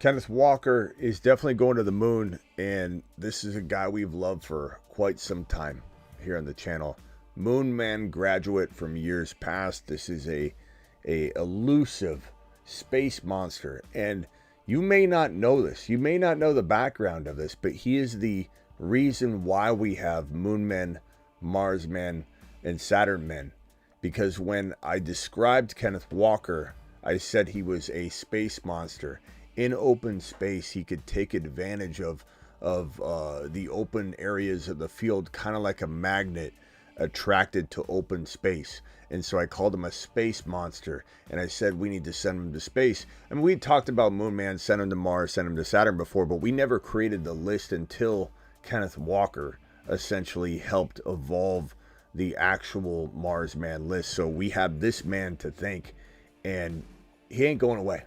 Kenneth Walker is definitely going to the moon, and this is a guy we've loved for quite some time here on the channel. Moon Man graduate from years past. This is a elusive space monster, and you may not know this. You may not know the background of this, but he is the reason why we have Moon Men, Mars Men, and Saturn Men. Because when I described Kenneth Walker, I said he was a space monster. In open space, he could take advantage of the open areas of the field, kind of like a magnet attracted to open space. And so I called him a space monster, and I said we need to send him to space. I mean, we talked about Moon Man, send him to Mars, send him to Saturn before, but we never created the list until Kenneth Walker essentially helped evolve the actual Mars Man list. So we have this man to thank, and he ain't going away.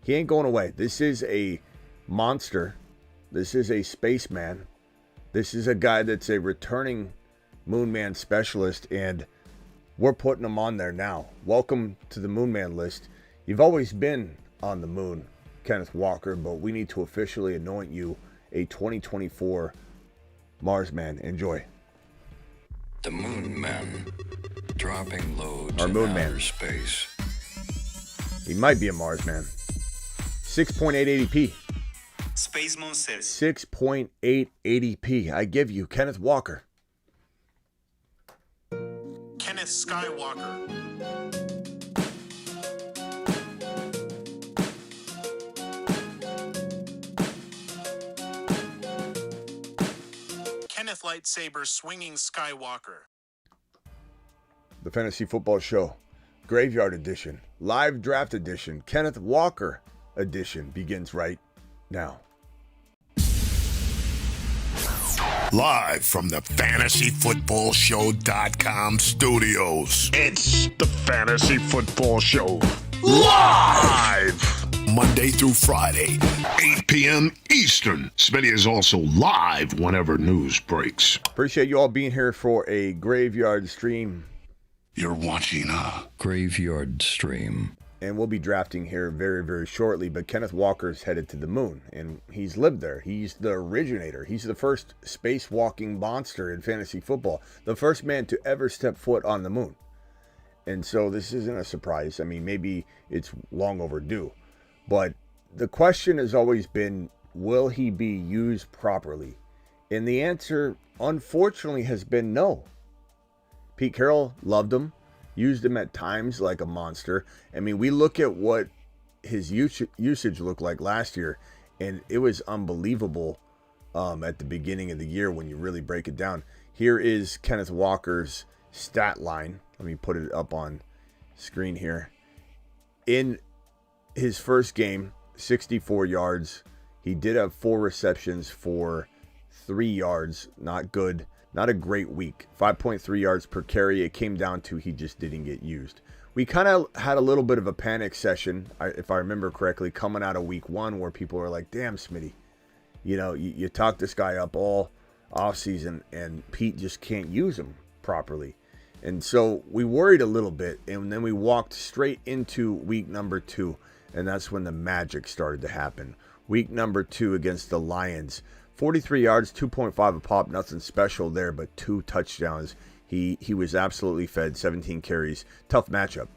He ain't going away. This is a monster. This is a spaceman. This is a guy that's a returning Moon Man specialist, and we're putting him on there now. Welcome to the Moon Man list. You've always been on the moon, Kenneth Walker, but we need to officially anoint you a 2024 Mars Man. Enjoy. The Moon Man, dropping loads Our in Moon outer Man. space. He might be a Mars Man. 6.880p. Space Monsters. 6.880p. I give you Kenneth Walker. Kenneth Skywalker. Kenneth Lightsaber Swinging Skywalker. The Fantasy Football Show Graveyard Edition, Live Draft Edition, Kenneth Walker Edition begins right now. Live from the FantasyFootballShow.com studios. It's the Fantasy Football Show. Live! Monday through Friday, 8 p.m. Eastern. Smitty is also live whenever news breaks. Appreciate you all being here for a graveyard stream. You're watching a Graveyard stream. And we'll be drafting here very, very shortly. But Kenneth Walker's headed to the moon, and he's lived there. He's the originator. He's the first spacewalking monster in fantasy football. The first man to ever step foot on the moon. And so this isn't a surprise. I mean, maybe it's long overdue. But the question has always been, will he be used properly? And the answer, unfortunately, has been no. Pete Carroll loved him. Used him at times like a monster. I mean, we look at what his usage looked like last year, and it was unbelievable at the beginning of the year when you really break it down. Here is Kenneth Walker's stat line. Let me put it up on screen here. In his first game, 64 yards. He did have 4 receptions for 3 yards. Not good. Not a great week. 5.3 yards per carry. It came down to he just didn't get used. We kind of had a little bit of a panic session, if I remember correctly, coming out of week 1 where people were like, damn, Smitty, you know, you talked this guy up all offseason and Pete just can't use him properly. And so we worried a little bit, and then we walked straight into week number 2, and that's when the magic started to happen. Week number 2 against the Lions. 43 yards, 2.5 a pop, nothing special there, but 2 touchdowns. He was absolutely fed, 17 carries. Tough matchup.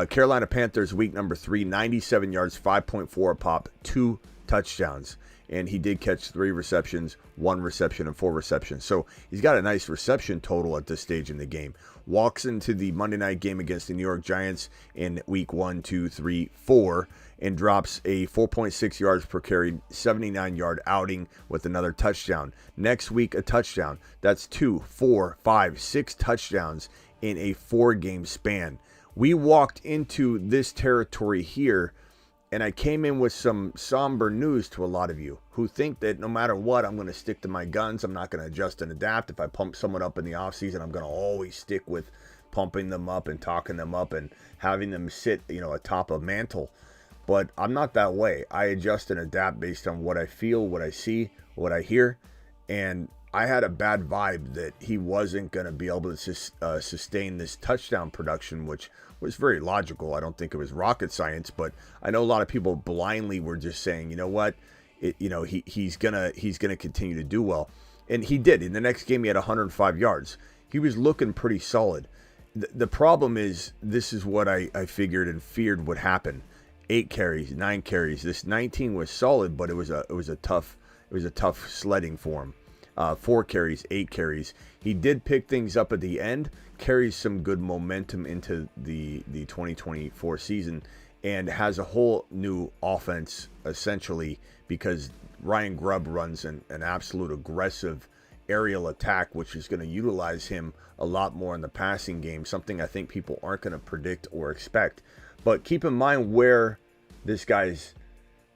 Carolina Panthers, week number 3, 97 yards, 5.4 a pop, 2 touchdowns. And he did catch 3 receptions, 1 reception, and 4 receptions. So he's got a nice reception total at this stage in the game. Walks into the Monday night game against the New York Giants in week 1, 2, 3, 4, and drops a 4.6 yards per carry, 79-yard outing with another touchdown. Next week, a touchdown. That's 2, 4, 5, 6 touchdowns in a 4-game span. We walked into this territory here, and I came in with some somber news to a lot of you who think that no matter what, I'm going to stick to my guns. I'm not going to adjust and adapt. If I pump someone up in the offseason, I'm going to always stick with pumping them up and talking them up and having them sit, atop a mantle. But I'm not that way. I adjust and adapt based on what I feel, what I see, what I hear. And I had a bad vibe that he wasn't going to be able to sustain this touchdown production, which was very logical. I don't think it was rocket science, but I know a lot of people blindly were just saying, you know what, he's gonna continue to do well, and he did. In the next game, he had 105 yards. He was looking pretty solid. The problem is, this is what I figured and feared would happen. 8 carries, 9 carries. This 19 was solid, but it was a tough sledding for him. 4 carries, 8 carries. He did pick things up at the end, carries some good momentum into the 2024 season, and has a whole new offense essentially, because Ryan Grubb runs an absolute aggressive aerial attack, which is going to utilize him a lot more in the passing game, something I think people aren't going to predict or expect. But keep in mind where this guy's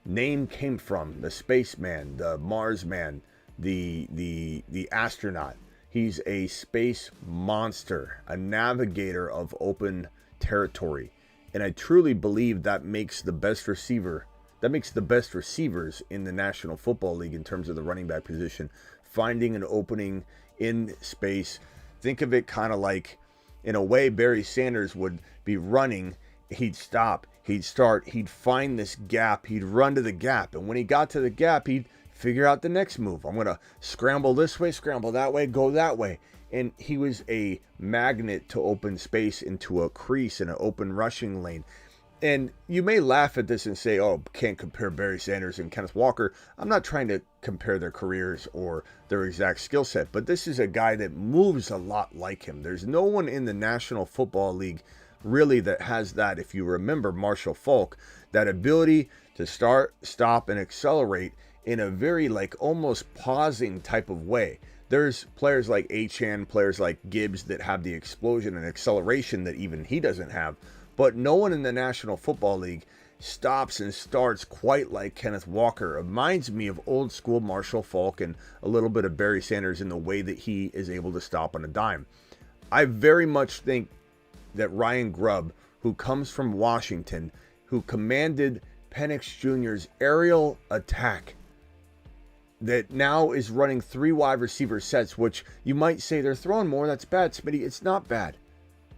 name came from: the spaceman, the Marsman, the astronaut. He's a space monster, a navigator of open territory. And I truly believe that makes the best receivers in the National Football League in terms of the running back position, finding an opening in space. Think of it kind of like, in a way, Barry Sanders would be running. He'd stop, he'd start, he'd find this gap, he'd run to the gap. And when he got to the gap, he'd figure out the next move. I'm going to scramble this way, scramble that way, go that way. And he was a magnet to open space into a crease in an open rushing lane. And you may laugh at this and say, oh, can't compare Barry Sanders and Kenneth Walker. I'm not trying to compare their careers or their exact skill set, but this is a guy that moves a lot like him. There's no one in the National Football League really that has that. If you remember Marshall Faulk, that ability to start, stop, and accelerate in a very almost pausing type of way. There's players like Achane, players like Gibbs that have the explosion and acceleration that even he doesn't have. But no one in the National Football League stops and starts quite like Kenneth Walker. It reminds me of old school Marshall Faulk and a little bit of Barry Sanders in the way that he is able to stop on a dime. I very much think that Ryan Grubb, who comes from Washington, who commanded Penix Jr.'s aerial attack, that now is running 3 wide receiver sets, which you might say they're throwing more. That's bad, Smitty. It's not bad,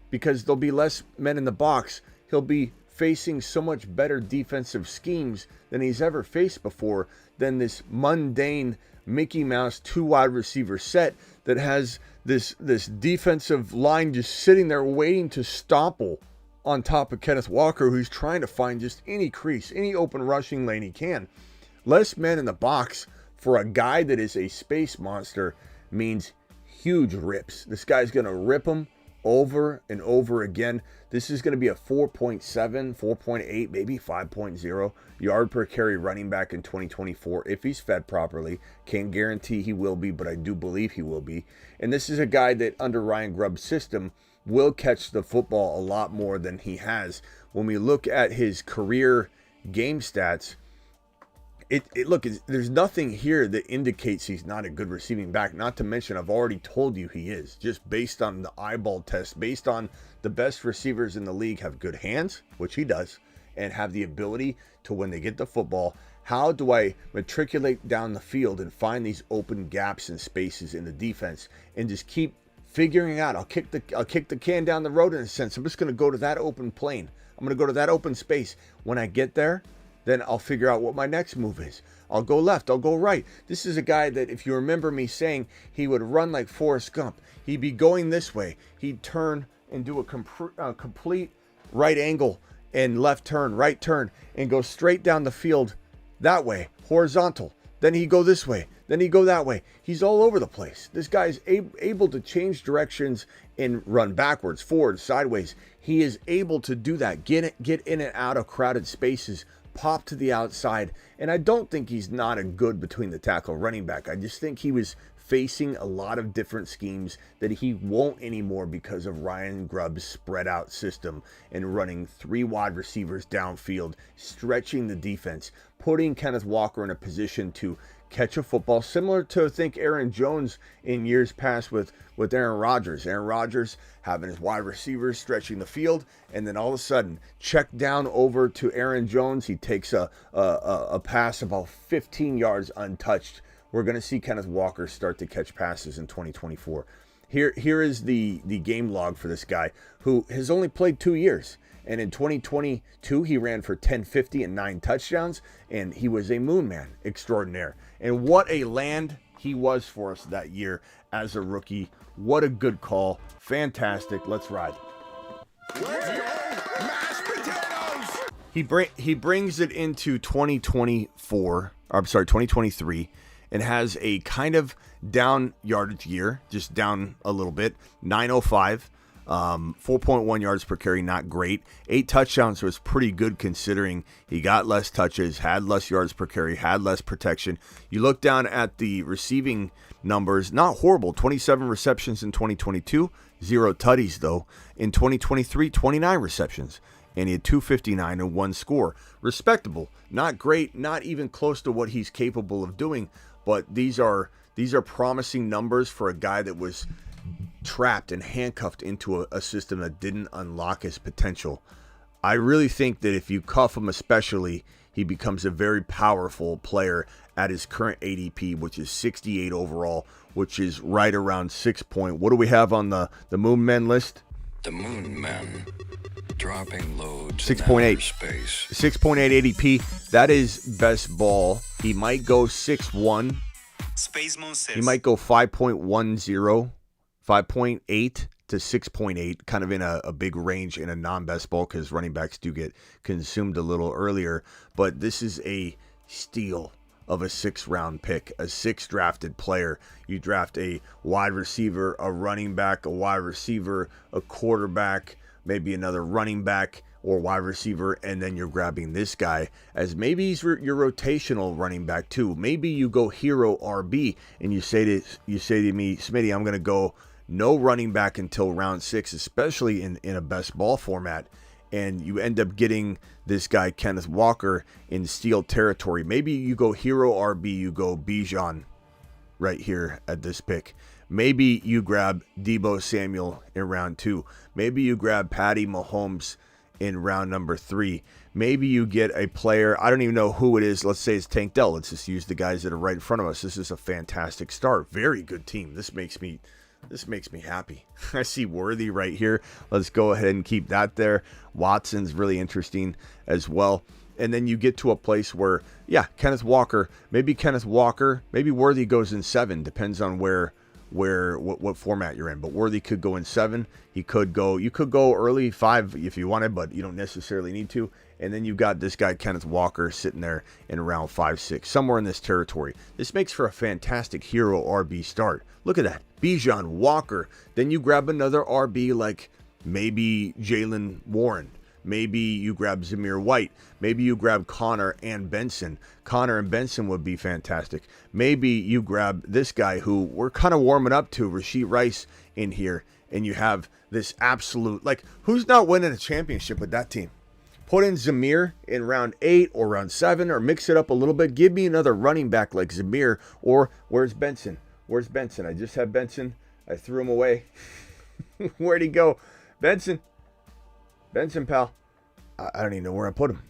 because there'll be less men in the box. He'll be facing so much better defensive schemes than he's ever faced before, than this mundane Mickey Mouse 2 wide receiver set that has this defensive line just sitting there waiting to stomple on top of Kenneth Walker, who's trying to find just any crease, any open rushing lane he can. Less men in the box for a guy that is a space monster means huge rips. This guy's going to rip them over and over again. This is going to be a 4.7, 4.8, maybe 5.0 yard per carry running back in 2024 if he's fed properly. Can't guarantee he will be, but I do believe he will be. And this is a guy that under Ryan Grubb's system will catch the football a lot more than he has. When we look at his career game stats, look, there's nothing here that indicates he's not a good receiving back. Not to mention, I've already told you he is, just based on the eyeball test, based on the best receivers in the league have good hands, which he does, and have the ability to, when they get the football, how do I matriculate down the field and find these open gaps and spaces in the defense and just keep figuring out. I'll kick the can down the road in a sense. I'm just going to go to that open plane. I'm going to go to that open space. When I get there, then I'll figure out what my next move is. I'll go left, I'll go right. This is a guy that, if you remember me saying, he would run like Forrest Gump. He'd be going this way. He'd turn and do a complete right angle and left turn, right turn, and go straight down the field that way, horizontal. Then he'd go this way. Then he'd go that way. He's all over the place. This guy's able to change directions and run backwards, forward, sideways. He is able to do that. Get in and out of crowded spaces, pop to the outside. And I don't think he's not a good between the tackle running back. I just think he was facing a lot of different schemes that he won't anymore because of Ryan Grubb's spread out system and running 3 wide receivers downfield, stretching the defense, putting Kenneth Walker in a position to catch a football, similar to, I think, Aaron Jones in years past with Aaron Rodgers. Aaron Rodgers having his wide receivers stretching the field, and then all of a sudden, check down over to Aaron Jones. He takes a pass about 15 yards untouched we're going to see Kenneth Walker start to catch passes in 2024. Here is the game log for this guy who has only played 2 years. And in 2022, he ran for 1050 and 9 touchdowns, and he was a moon man extraordinaire. And what a land he was for us that year as a rookie. What a good call. Fantastic. Let's ride. Let's go, mashed potatoes! He brings it into 2023, and has a kind of down yardage year, just down a little bit. 905. 4.1 yards per carry, not great. 8 touchdowns was pretty good considering he got less touches, had less yards per carry, had less protection. You look down at the receiving numbers, not horrible. 27 receptions in 2022, 0 tutties though. In 2023, 29 receptions, and he had 259 and 1 score. Respectable, not great, not even close to what he's capable of doing, but these are promising numbers for a guy that was trapped and handcuffed into a system that didn't unlock his potential. I really think that if you cuff him especially, he becomes a very powerful player at his current ADP, which is 68 overall, which is right around 6 point. What do we have on the Moon Men list? The Moon Men. Dropping loads 6.8 space. 6.8 ADP. That is best ball. He might go 6'1". Space Monsters. He might go 5.10. 5.8 to 6.8, kind of in a big range in a non-best ball because running backs do get consumed a little earlier. But this is a steal of a 6th round pick, a 6th drafted player. You draft a wide receiver, a running back, a wide receiver, a quarterback, maybe another running back or wide receiver, and then you're grabbing this guy as maybe he's your rotational running back too. Maybe you go hero RB and you say to me, Smitty, I'm going to go no running back until round 6, especially in a best ball format. And you end up getting this guy, Kenneth Walker, in steal territory. Maybe you go hero RB, you go Bijan right here at this pick. Maybe you grab Deebo Samuel in round 2. Maybe you grab Patty Mahomes in round number 3. Maybe you get a player, I don't even know who it is. Let's say it's Tank Dell. Let's just use the guys that are right in front of us. This is a fantastic start. Very good team. This makes me happy. I see Worthy right here. Let's go ahead and keep that there. Watson's really interesting as well. And then you get to a place where, yeah, Kenneth Walker, maybe Worthy goes in 7, depends on what format you're in. But Worthy could go in 7. You could go early 5 if you wanted, but you don't necessarily need to. And then you've got this guy, Kenneth Walker, sitting there in round 5, 6, somewhere in this territory. This makes for a fantastic hero RB start. Look at that. Bijan, Walker. Then you grab another RB like maybe Jalen Warren. Maybe you grab Zamir White. Maybe you grab Connor and Benson. Connor and Benson would be fantastic. Maybe you grab this guy who we're kind of warming up to, Rashee Rice, in here. And you have this absolute, like, who's not winning a championship with that team? Put in Zamir in round 8 or round 7 or mix it up a little bit. Give me another running back like Zamir. Or where's Benson? Where's Benson? I just had Benson. I threw him away. Where'd he go? Benson, pal. I don't even know where I put him.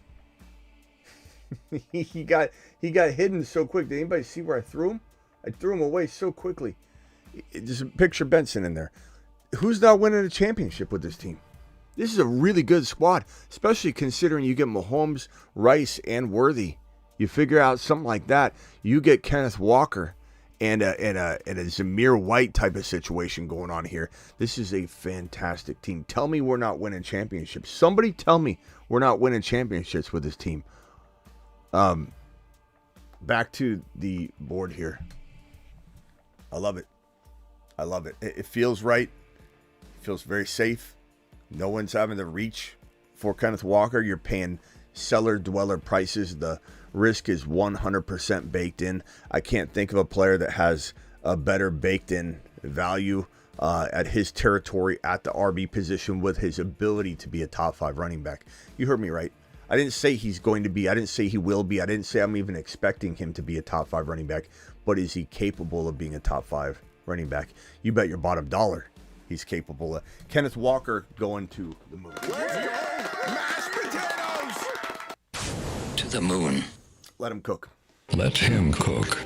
he got hidden so quick. Did anybody see where I threw him? I threw him away so quickly. Just picture Benson in there. Who's not winning a championship with this team? This is a really good squad, especially considering you get Mahomes, Rice, and Worthy. You figure out something like that. You get Kenneth Walker and a Zamir White type of situation going on here. This is a fantastic team. Tell me we're not winning championships. Somebody tell me we're not winning championships with this team. Back to the board here. I love it. It feels right. It feels very safe. No one's having to reach for Kenneth Walker. You're paying cellar dweller prices. The risk is 100% baked in. I can't think of a player that has a better baked in value at his territory at the RB position with his ability to be a top 5 running back. You heard me right. I didn't say he's going to be. I didn't say he will be. I didn't say I'm even expecting him to be a top 5 running back. But is he capable of being a top 5 running back? You bet your bottom dollar he's capable of. Kenneth Walker going to the moon. Let's go, mashed potatoes! To the moon. Let him cook. Let him cook.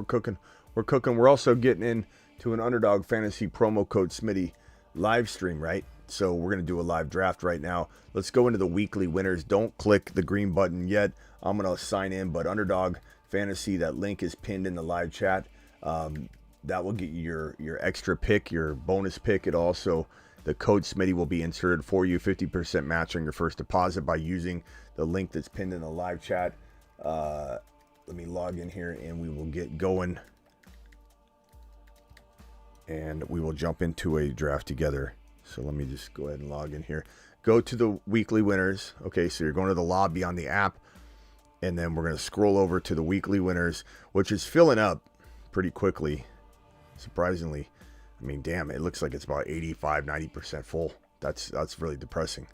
cooking. We're cooking. We're also getting into an Underdog Fantasy promo code Smitty live stream, right? So we're going to do a live draft right now. Let's go into the weekly winners. Don't click the green button yet. I'm going to sign in, but Underdog Fantasy, that link is pinned in the live chat. That will get you your extra pick, your bonus pick. It also, the code Smitty will be inserted for you. 50% match on your first deposit by using the link that's pinned in the live chat. Let me log in here and we will get going. And we will jump into a draft together. So let me just go ahead and log in here. Go to the weekly winners. Okay, so you're going to the lobby on the app. And then we're going to scroll over to the weekly winners, which is filling up pretty quickly. Surprisingly. I mean, damn, it looks like it's about 85, 90% full. That's really depressing.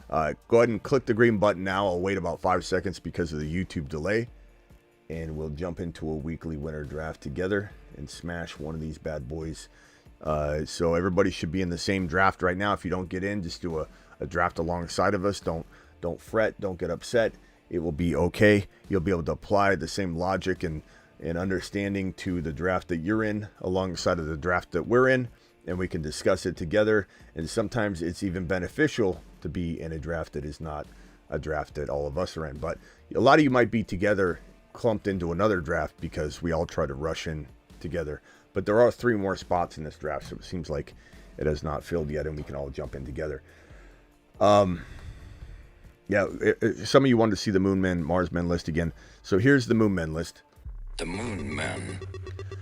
Go ahead and click the green button now. I'll wait about 5 seconds because of the YouTube delay. And we'll jump into a weekly winner draft together and smash one of these bad boys. So everybody should be in the same draft right now. If you don't get in, just do a draft alongside of us. Don't fret. Don't get upset. It will be okay. You'll be able to apply the same logic and understanding to the draft that you're in alongside of the draft that we're in, and we can discuss it together. And sometimes it's even beneficial to be in a draft that is not a draft that all of us are in. But a lot of you might be together clumped into another draft because we all try to rush in together. But there are 3 more spots in this draft, so it seems like it has not filled yet, and we can all jump in together. Yeah, some of you wanted to see the Moon Men, Mars Men list again. So here's the Moon Men list. The Moon Men.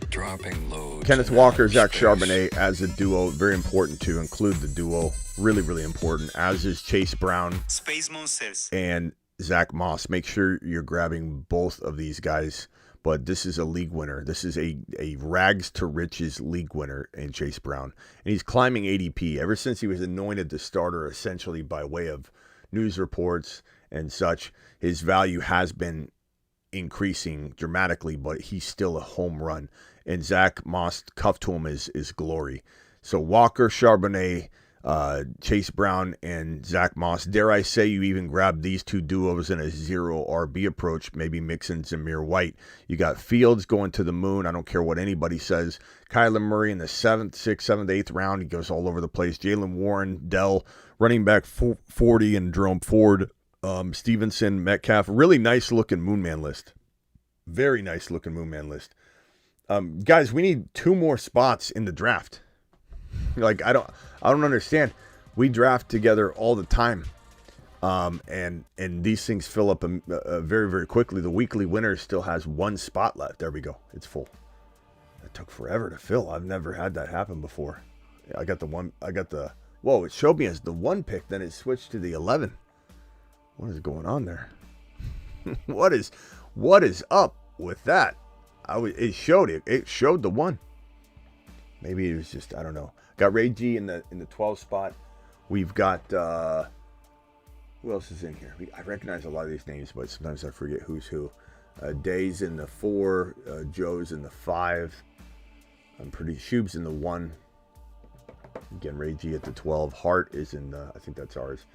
Dropping loads. Kenneth Walker, Zach Charbonnet as a duo. Very important to include the duo. Really, really important. As is Chase Brown Space Monsters. and Zach Moss. Make sure you're grabbing both of these guys. But this is a league winner. This is a rags to riches league winner in Chase Brown. And he's climbing ADP ever since he was anointed the starter, essentially by way of news reports and such. His value has been increasing dramatically, but he's still a home run. And Zach Moss, cuff to him is glory. So Walker, Charbonnet, Chase Brown, and Zach Moss. Dare I say you even grab these 2 duos in a 0 RB approach, maybe mix in Zamir White. You got Fields going to the moon. I don't care what anybody says. Kyler Murray in the 7th, 6th, 7th, 8th round. He goes all over the place. Jalen Warren, Dell, running back 40, and Jerome Ford, Stevenson, Metcalf. Really nice looking Moonman list. Very nice looking Moonman list. Guys, we need 2 more spots in the draft. Like, I don't understand. We draft together all the time. And these things fill up very, very quickly. The weekly winner still has 1 spot left. There we go. It's full. It took forever to fill. I've never had that happen before. I got the whoa, it showed me as the 1 pick, then it switched to the 11. What is going on there? What is up with that? It showed the 1. Maybe it was just, I don't know. Got Ray G in the 12 spot. We've got who else is in here? I recognize a lot of these names, but sometimes I forget who's who. Day's in the 4, Joe's in the 5. I'm pretty Shub's in the 1. Again, Ray G at the 12. Hart is in the, I think that's ours,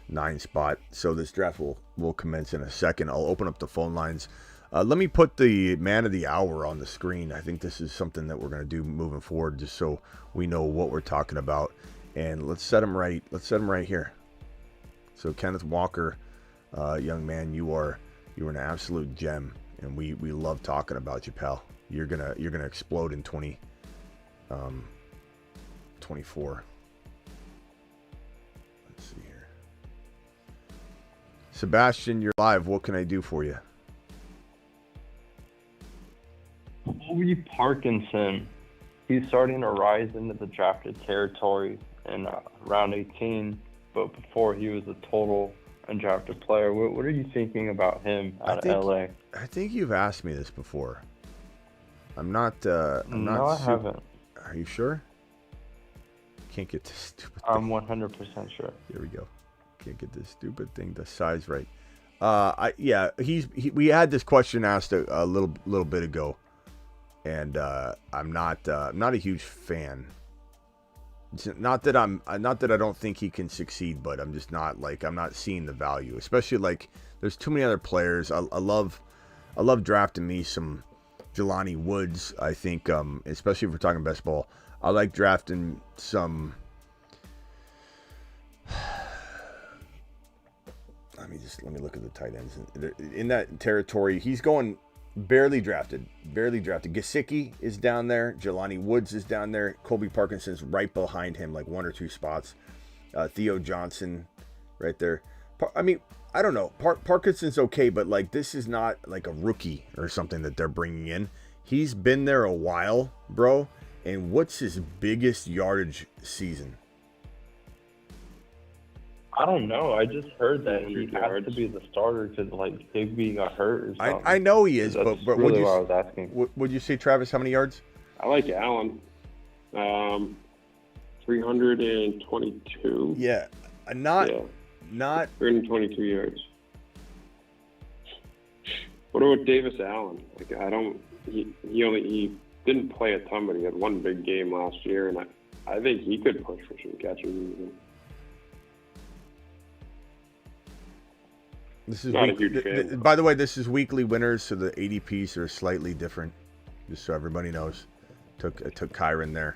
9 spot. So this draft will commence in a second. I'll open up the phone lines. Let me put the man of the hour on the screen. I think this is something that we're going to do moving forward, just so we know what we're talking about. And let's set him right. Let's set him right here. So Kenneth Walker, young man, you are an absolute gem, and we love talking about you, pal. You're gonna explode in 24. Let's see here. Sebastian, you're live. What can I do for you? Colby Parkinson, he's starting to rise into the drafted territory in round 18, but before he was a total undrafted player. What are you thinking about him out of LA? I think you've asked me this before. I'm not. I haven't. Are you sure? Can't get this stupid thing. I'm 100% sure. Here we go. Can't get this stupid thing the size right. We had this question asked a little bit ago, and I'm not a huge fan. It's not that I don't think he can succeed, but I'm just not I'm not seeing the value. Especially there's too many other players. I love drafting me some Jelani Woods. I think, especially if we're talking best ball, I like drafting some. Let me look at the tight ends in that territory. He's going barely drafted. Gesicki is down there. Jelani Woods is down there. Colby Parkinson's right behind him, like 1 or 2 spots. Theo Johnson, right there. I mean, I don't know. Parkinson's okay, but like this is not like a rookie or something that they're bringing in. He's been there a while, bro. And what's his biggest yardage season? I don't know. I just heard that he has to be the starter because like Higbee got hurt or something. I know he is, That's but really what I was asking. Would you say, Travis, how many yards? I like Allen. 322. Yeah, not 322 yards. What about Davis Allen? Like he didn't play a ton, but he had one big game last year, and I think he could push for some catches even. This is not a huge fan. By the way, this is weekly winners, so the ADPs are slightly different. Just so everybody knows, took Kyron there,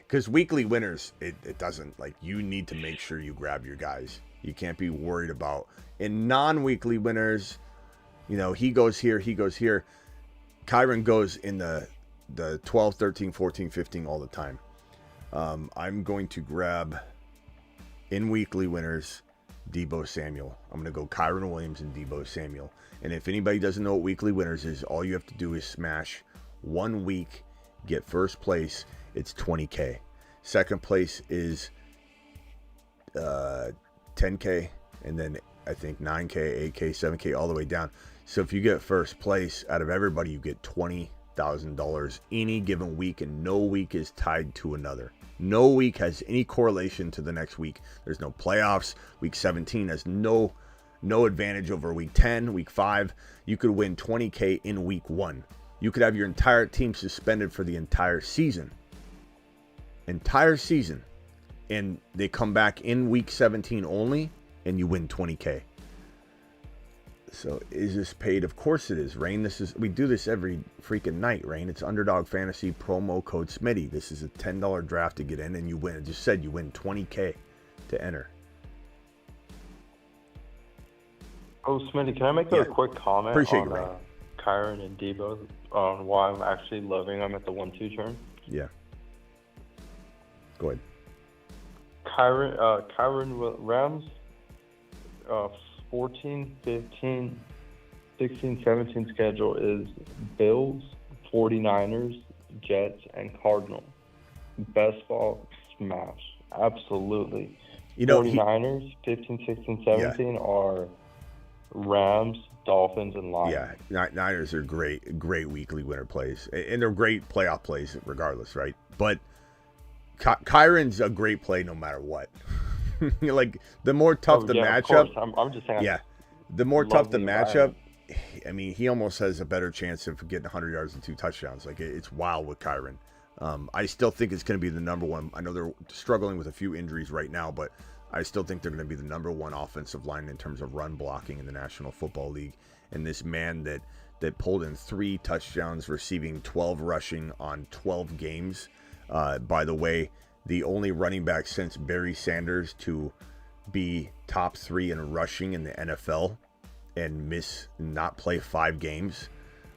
because weekly winners, it doesn't, like, you need to make sure you grab your guys. You can't be worried about in non-weekly winners. You know, he goes here, he goes here. Kyron goes in the 12, 13, 14, 15 all the time. I'm going to grab in weekly winners Deebo Samuel. I'm going to go Kyron Williams and Deebo Samuel. And if anybody doesn't know what weekly winners is, all you have to do is smash 1 week, get first place. It's $20K. Second place is $10K, and then I think $9K, $8K, $7K, all the way down. So if you get first place out of everybody, you get $20,000 any given week, and no week is tied to another. No week has any correlation to the next week. There's no playoffs. Week 17 has no advantage over week 10, week 5. You could win $20K in week 1. You could have your entire team suspended for the entire season. And they come back in week 17 only, and you win $20K. So is this paid? Of course it is, Rain. We do this every freaking night, Rain. It's Underdog Fantasy promo code Smitty. This is a $10 draft to get in, and you win. I just said you win $20K to enter. Oh, Smitty, can I make a quick comment Appreciate on you, Rain. Kyron and Deebo on why I'm actually loving them at the 1-2 turn? Yeah. Go ahead. Kyron Rams, 14, 15, 16, 17 schedule is Bills, 49ers, Jets, and Cardinals. Best ball smash. Absolutely. 49ers, 15, 16, 17 are Rams, Dolphins, and Lions. Yeah, Niners are great weekly winner plays. And they're great playoff plays regardless, right? But Kyron's a great play no matter what. Like, the more tough the matchup. I'm just saying. Yeah, the more tough the matchup. I mean, he almost has a better chance of getting 100 yards and 2 touchdowns. Like, it's wild with Kyron. I still think it's going to be the number one. I know they're struggling with a few injuries right now, but I still think they're going to be the number one offensive line in terms of run blocking in the National Football League. And this man that pulled in 3 touchdowns, receiving 12 rushing on 12 games. By the way, the only running back since Barry Sanders to be top 3 in rushing in the NFL and not play 5 games.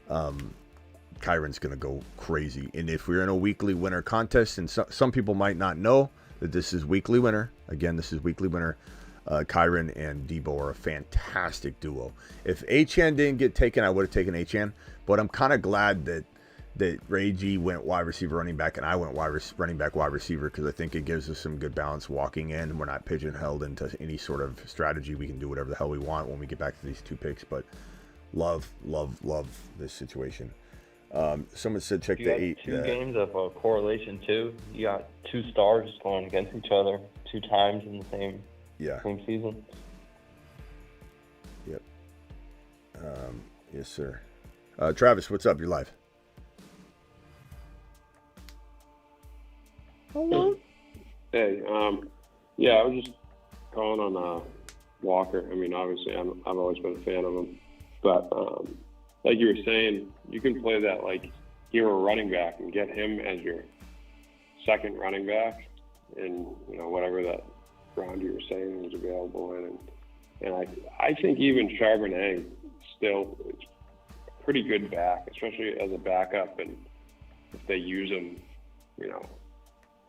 Kyron's going to go crazy. And if we're in a weekly winner contest, and some people might not know that this is weekly winner. Again, this is weekly winner. Kyron and Deebo are a fantastic duo. If Achane didn't get taken, I would have taken Achane. But I'm kind of glad that Ray G went wide receiver, running back, and I went running back, wide receiver, because I think it gives us some good balance walking in. We're not pigeonholed into any sort of strategy. We can do whatever the hell we want when we get back to these 2 picks. But love this situation. Someone said check the 8. 2 games of correlation too. You got 2 stars going against each other 2 times in the same season. Yep. Yes, sir. Travis, what's up? You're live. Hello. Hey, I was just calling on Walker. I mean, obviously, I've always been a fan of him, but like you were saying, you can play that like hero running back and get him as your second running back, and whatever that round you were saying was available in, and I think even Charbonnet still is a pretty good back, especially as a backup, and if they use him,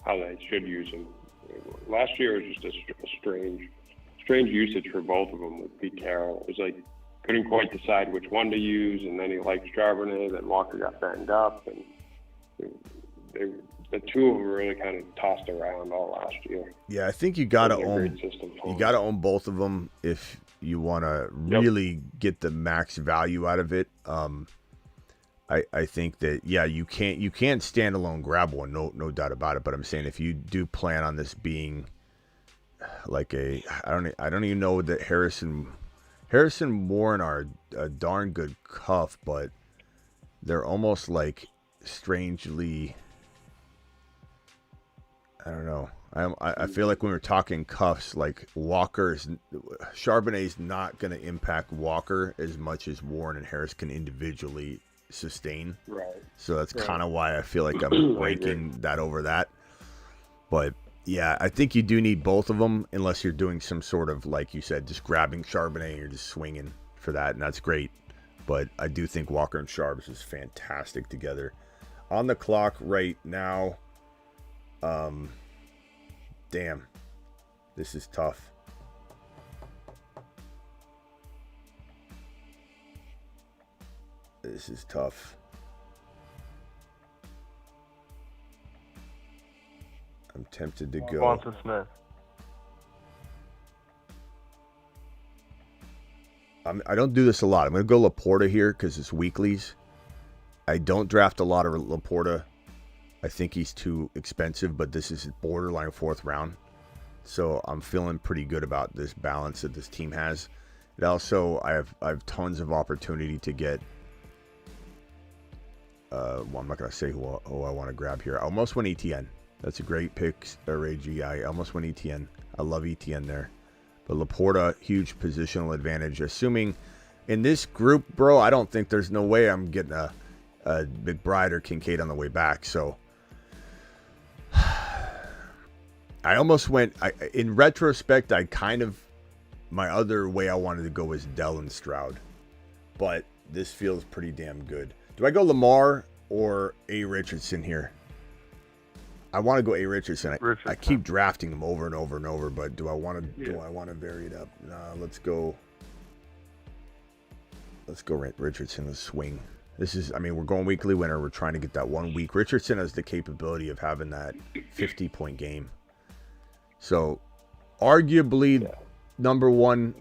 how they should use him. Last year was just a strange usage for both of them with Pete Carroll. It was like couldn't quite decide which one to use, and then he liked Charbonnet, then Walker got banged up, and the two of them really kind of tossed around all last year. Yeah, I think you gotta own both of them if you want to really get the max value out of it. I think that you can't stand alone grab one, no doubt about it. But I'm saying if you do plan on this being like I don't even know that Harrison Warren are a darn good cuff, but they're almost like strangely, I don't know. I feel like when we're talking cuffs, like Charbonnet's not going to impact Walker as much as Warren and Harris can individually sustain. Right. So that's kind of why I feel like I'm ranking that over that. But yeah, I think you do need both of them unless you're doing some sort of, like you said, just grabbing Charbonnet and you're just swinging for that, and that's great. But I do think Walker and Charbs is fantastic together. On the clock right now, damn, this is tough. This is tough. I'm tempted to go. Devonta Smith. I don't do this a lot. I'm going to go Laporta here because it's weeklies. I don't draft a lot of Laporta. I think he's too expensive, but this is borderline 4th round. So I'm feeling pretty good about this balance that this team has. It also, I have tons of opportunity to get. Well, I'm not going to say who I want to grab here. I almost went ETN. That's a great pick, Reggie. I almost went ETN. I love ETN there. But Laporta, huge positional advantage. Assuming in this group, bro, I don't think there's no way I'm getting a McBride or Kincaid on the way back. So I almost went, in retrospect, my other way I wanted to go was Dell and Stroud. But this feels pretty damn good. Do I go Lamar or A. Richardson here? I want to go A. Richardson. I keep drafting them over and over and over, but do I want to vary it up? Nah, let's go Richardson, the swing. This is, we're going weekly winner. We're trying to get that 1 week. Richardson has the capability of having that 50-point game. So, arguably number 1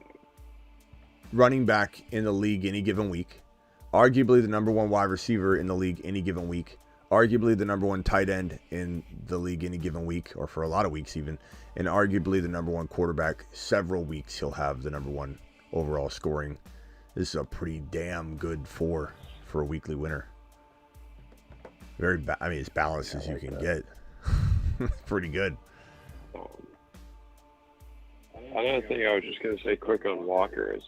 running back in the league any given week. Arguably the number 1 wide receiver in the league any given week. Arguably the number 1 tight end in the league any given week, or for a lot of weeks even. And arguably the number 1 quarterback. Several weeks he'll have the number 1 overall scoring. This is a pretty damn good 4 for a weekly winner. Very, as balanced as you can get. Pretty good. Another thing I was just going to say quick on Walker is,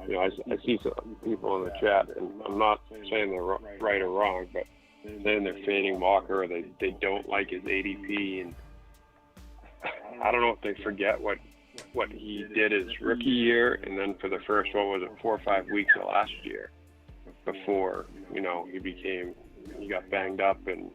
I see some people in the chat, and I'm not saying they're right or wrong, but saying they're fading Walker or they don't like his ADP, and I don't know if they forget what he did his rookie year, and then for the first 4 or 5 weeks of last year before he got banged up and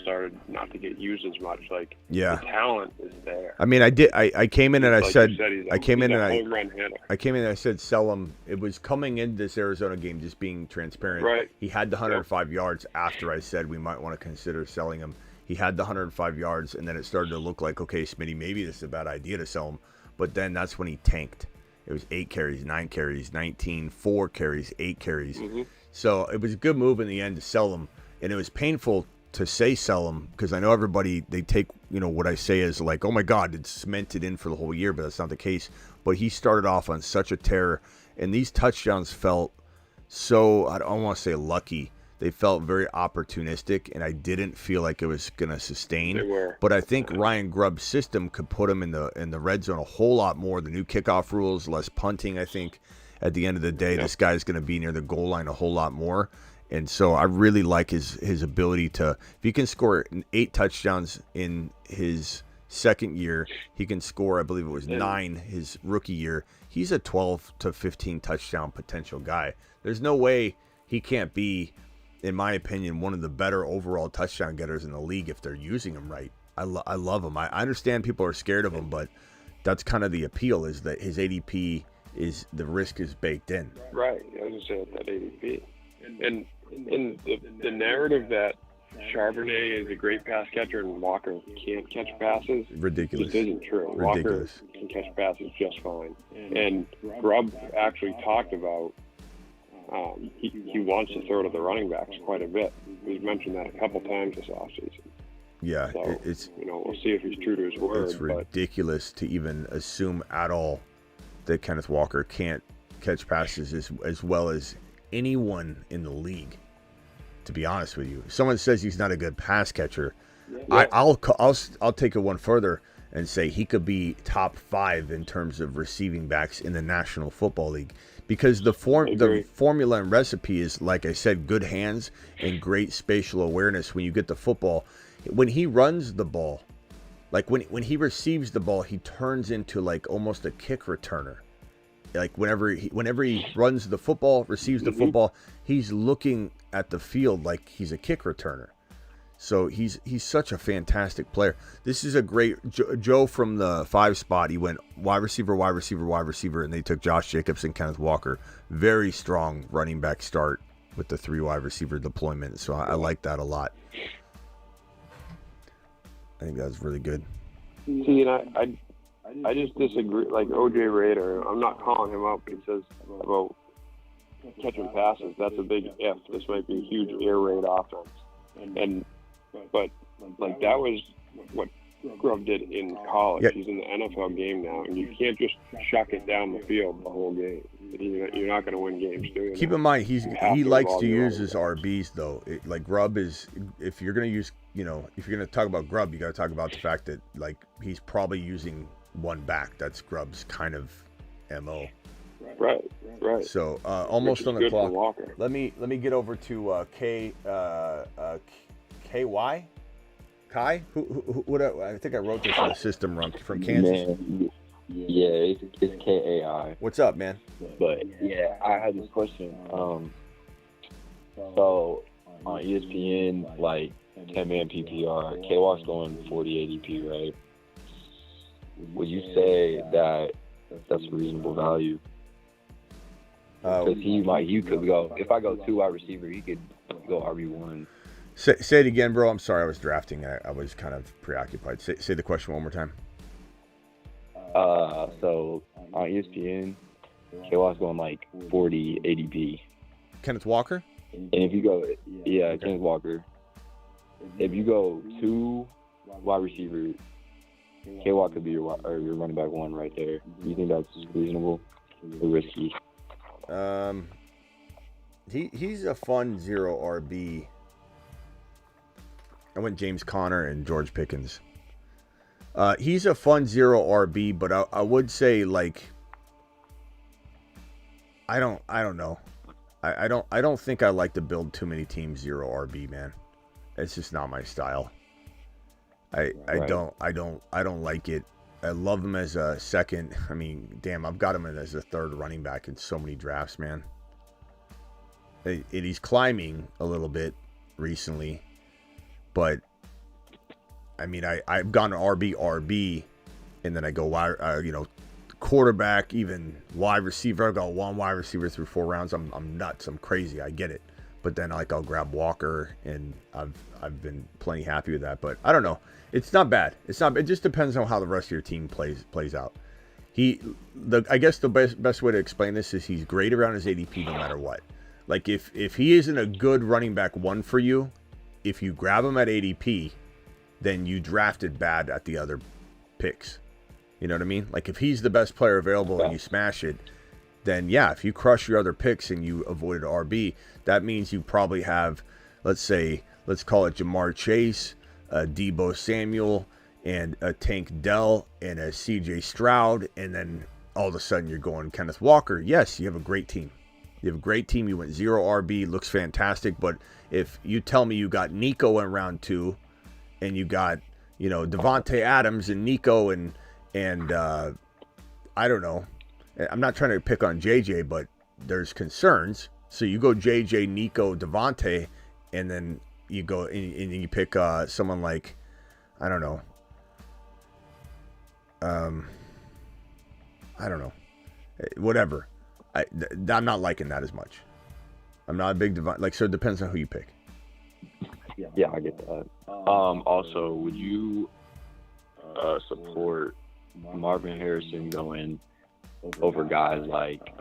started not to get used as much. Like, the talent is there. I came in and like said, I came in and I said, sell him. It was coming into this Arizona game, just being transparent. Right. He had the 105 yards after I said we might want to consider selling him. He had the 105 yards, and then it started to look like, okay, Smitty, maybe this is a bad idea to sell him. But then that's when he tanked. It was 8 carries, 9 carries, 19, 4 carries, 8 carries. Mm-hmm. So it was a good move in the end to sell him, and it was painful to say sell him because I know everybody, they take what I say as like, oh my God, it's cemented in for the whole year, but that's not the case. But he started off on such a tear, and these touchdowns felt so, I don't want to say lucky. They felt very opportunistic, and I didn't feel like it was going to sustain. They were. But I think Ryan Grubb's system could put him in the red zone a whole lot more. The new kickoff rules, less punting, I think at the end of the day, this guy's going to be near the goal line a whole lot more. And so I really like his ability to, if he can score 8 touchdowns in his second year, he can score, I believe it was 9 his rookie year. He's a 12 to 15 touchdown potential guy. There's no way he can't be, in my opinion, one of the better overall touchdown getters in the league if they're using him right. I love him. I understand people are scared of him, but that's kind of the appeal, is that his ADP is, the risk is baked in. Right. I was going to say that ADP. And the narrative that Charbonnet is a great pass catcher and Walker can't catch passes, Ridiculous. Just isn't true. Ridiculous. Walker can catch passes just fine. And Grubb actually talked about he wants to throw to the running backs quite a bit. He's mentioned that a couple times this offseason. Yeah, So, it's we'll see if he's true to his word. it's ridiculous to even assume at all that Kenneth Walker can't catch passes as well as anyone in the league. To be honest with you, if someone says he's not a good pass catcher, I'll take it one further and say he could be top 5 in terms of receiving backs in the National Football League, because the formula and recipe is, like I said, good hands and great spatial awareness when you get the football. When he runs the ball, like when he receives the ball, he turns into like almost a kick returner. Like whenever he runs the football, receives the football, he's looking at the field like he's a kick returner. So he's such a fantastic player. This is a great Joe from the 5 spot. He went wide receiver, and they took Josh Jacobs and Kenneth Walker. Very strong running back start with the 3 wide receiver deployment. So I like that a lot. I think that's really good. See, and I just disagree. Like OJ Raider, I'm not calling him out, but he says about catching passes. That's a big if. This might be a huge air raid offense. But like that was what Grubb did in college. Yeah. He's in the NFL game now, and you can't just chuck it down the field the whole game. You're not going to win games doing Keep that. in mind, he likes to use his RB. RBs though. Like Grubb is, if you're going to use, if you're going to talk about Grubb, you got to talk about the fact that like he's probably using one back. That's Grubb's kind of MO. Right. So almost on the good for clock. Walker. Let me get over to KY. Kai? What? I think I wrote this in the system wrong. From Kansas. Man, yeah, it's KAI. What's up, man? But yeah, I had this question. So on ESPN, like 10-man PPR, K-Walk's going 40 ADP, right? Would you say that that's a reasonable value? Because he could go, if I go 2 wide receiver, he could go RB1. Say it again, bro. I'm sorry, I was drafting. I was kind of preoccupied. Say the question one more time. So on ESPN, K-Walk's going like 40 ADP. Kenneth Walker? And if you go, Kenneth Walker. If you go 2 wide receivers, K-Walk could be your running back 1 right there. You think that's reasonable or risky? He's a fun 0 RB. I went James Conner and George Pickens. He's a fun 0 RB, but I would say like I don't know. I don't think I like to build too many teams 0 RB, man. It's just not my style. I don't like it. I love him as a second. I mean, damn, I've got him as a 3rd running back in so many drafts, man. He's climbing a little bit recently, but I mean, I've gone RB, and then I go wide, quarterback, even wide receiver. I've got 1 wide receiver through 4 rounds. I'm nuts. I'm crazy. I get it. But then I'll grab Walker, and I've been plenty happy with that. But I don't know. It's not bad. It just depends on how the rest of your team plays out. I guess the best way to explain this is he's great around his ADP no matter what. Like if he isn't a good running back 1 for you, if you grab him at ADP, then you drafted bad at the other picks. You know what I mean? Like if he's the best player available and you smash it, then yeah, if you crush your other picks and you avoided RB, that means you probably have, let's call it Jamar Chase, Debo Samuel, and a Tank Dell, and a CJ Stroud, and then all of a sudden you're going Kenneth Walker. Yes, you have a great team. You have a great team. You went 0 RB, looks fantastic. But if you tell me you got Nico in round 2, and you got, Devontae Adams and Nico and I don't know. I'm not trying to pick on JJ, but there's concerns. So you go JJ, Nico, Devontae, and then you go and you pick someone like, I don't know. I don't know. Whatever. I'm not liking that as much. I'm not a big so it depends on who you pick. Yeah, I get that. Also, would you support Marvin Harrison going over guys like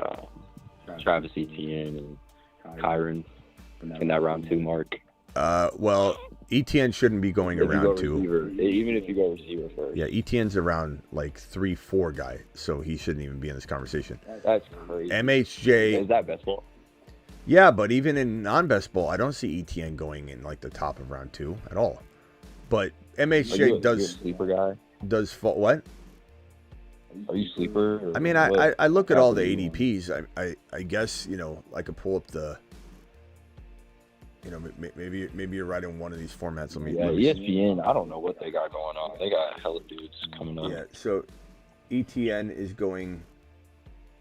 Travis Etienne and Kyron in that round 2 mark? Well, Etienne shouldn't be going around 2. Receiver, even if you go receiver first. Yeah, Etienne's around like 3-4 guy, so he shouldn't even be in this conversation. That's crazy. MHJ. Is that best ball? Yeah, but even in non-best ball, I don't see Etienne going in like the top of round 2 at all. But MHJ Are you a sleeper guy? Does fall what? Are you sleeper? I mean, I look at all the ADPs. I guess I could pull up the. Maybe you're right in one of these formats. Let me ESPN. I don't know what they got going on. They got hella dudes coming up. Yeah. So, ETN is going.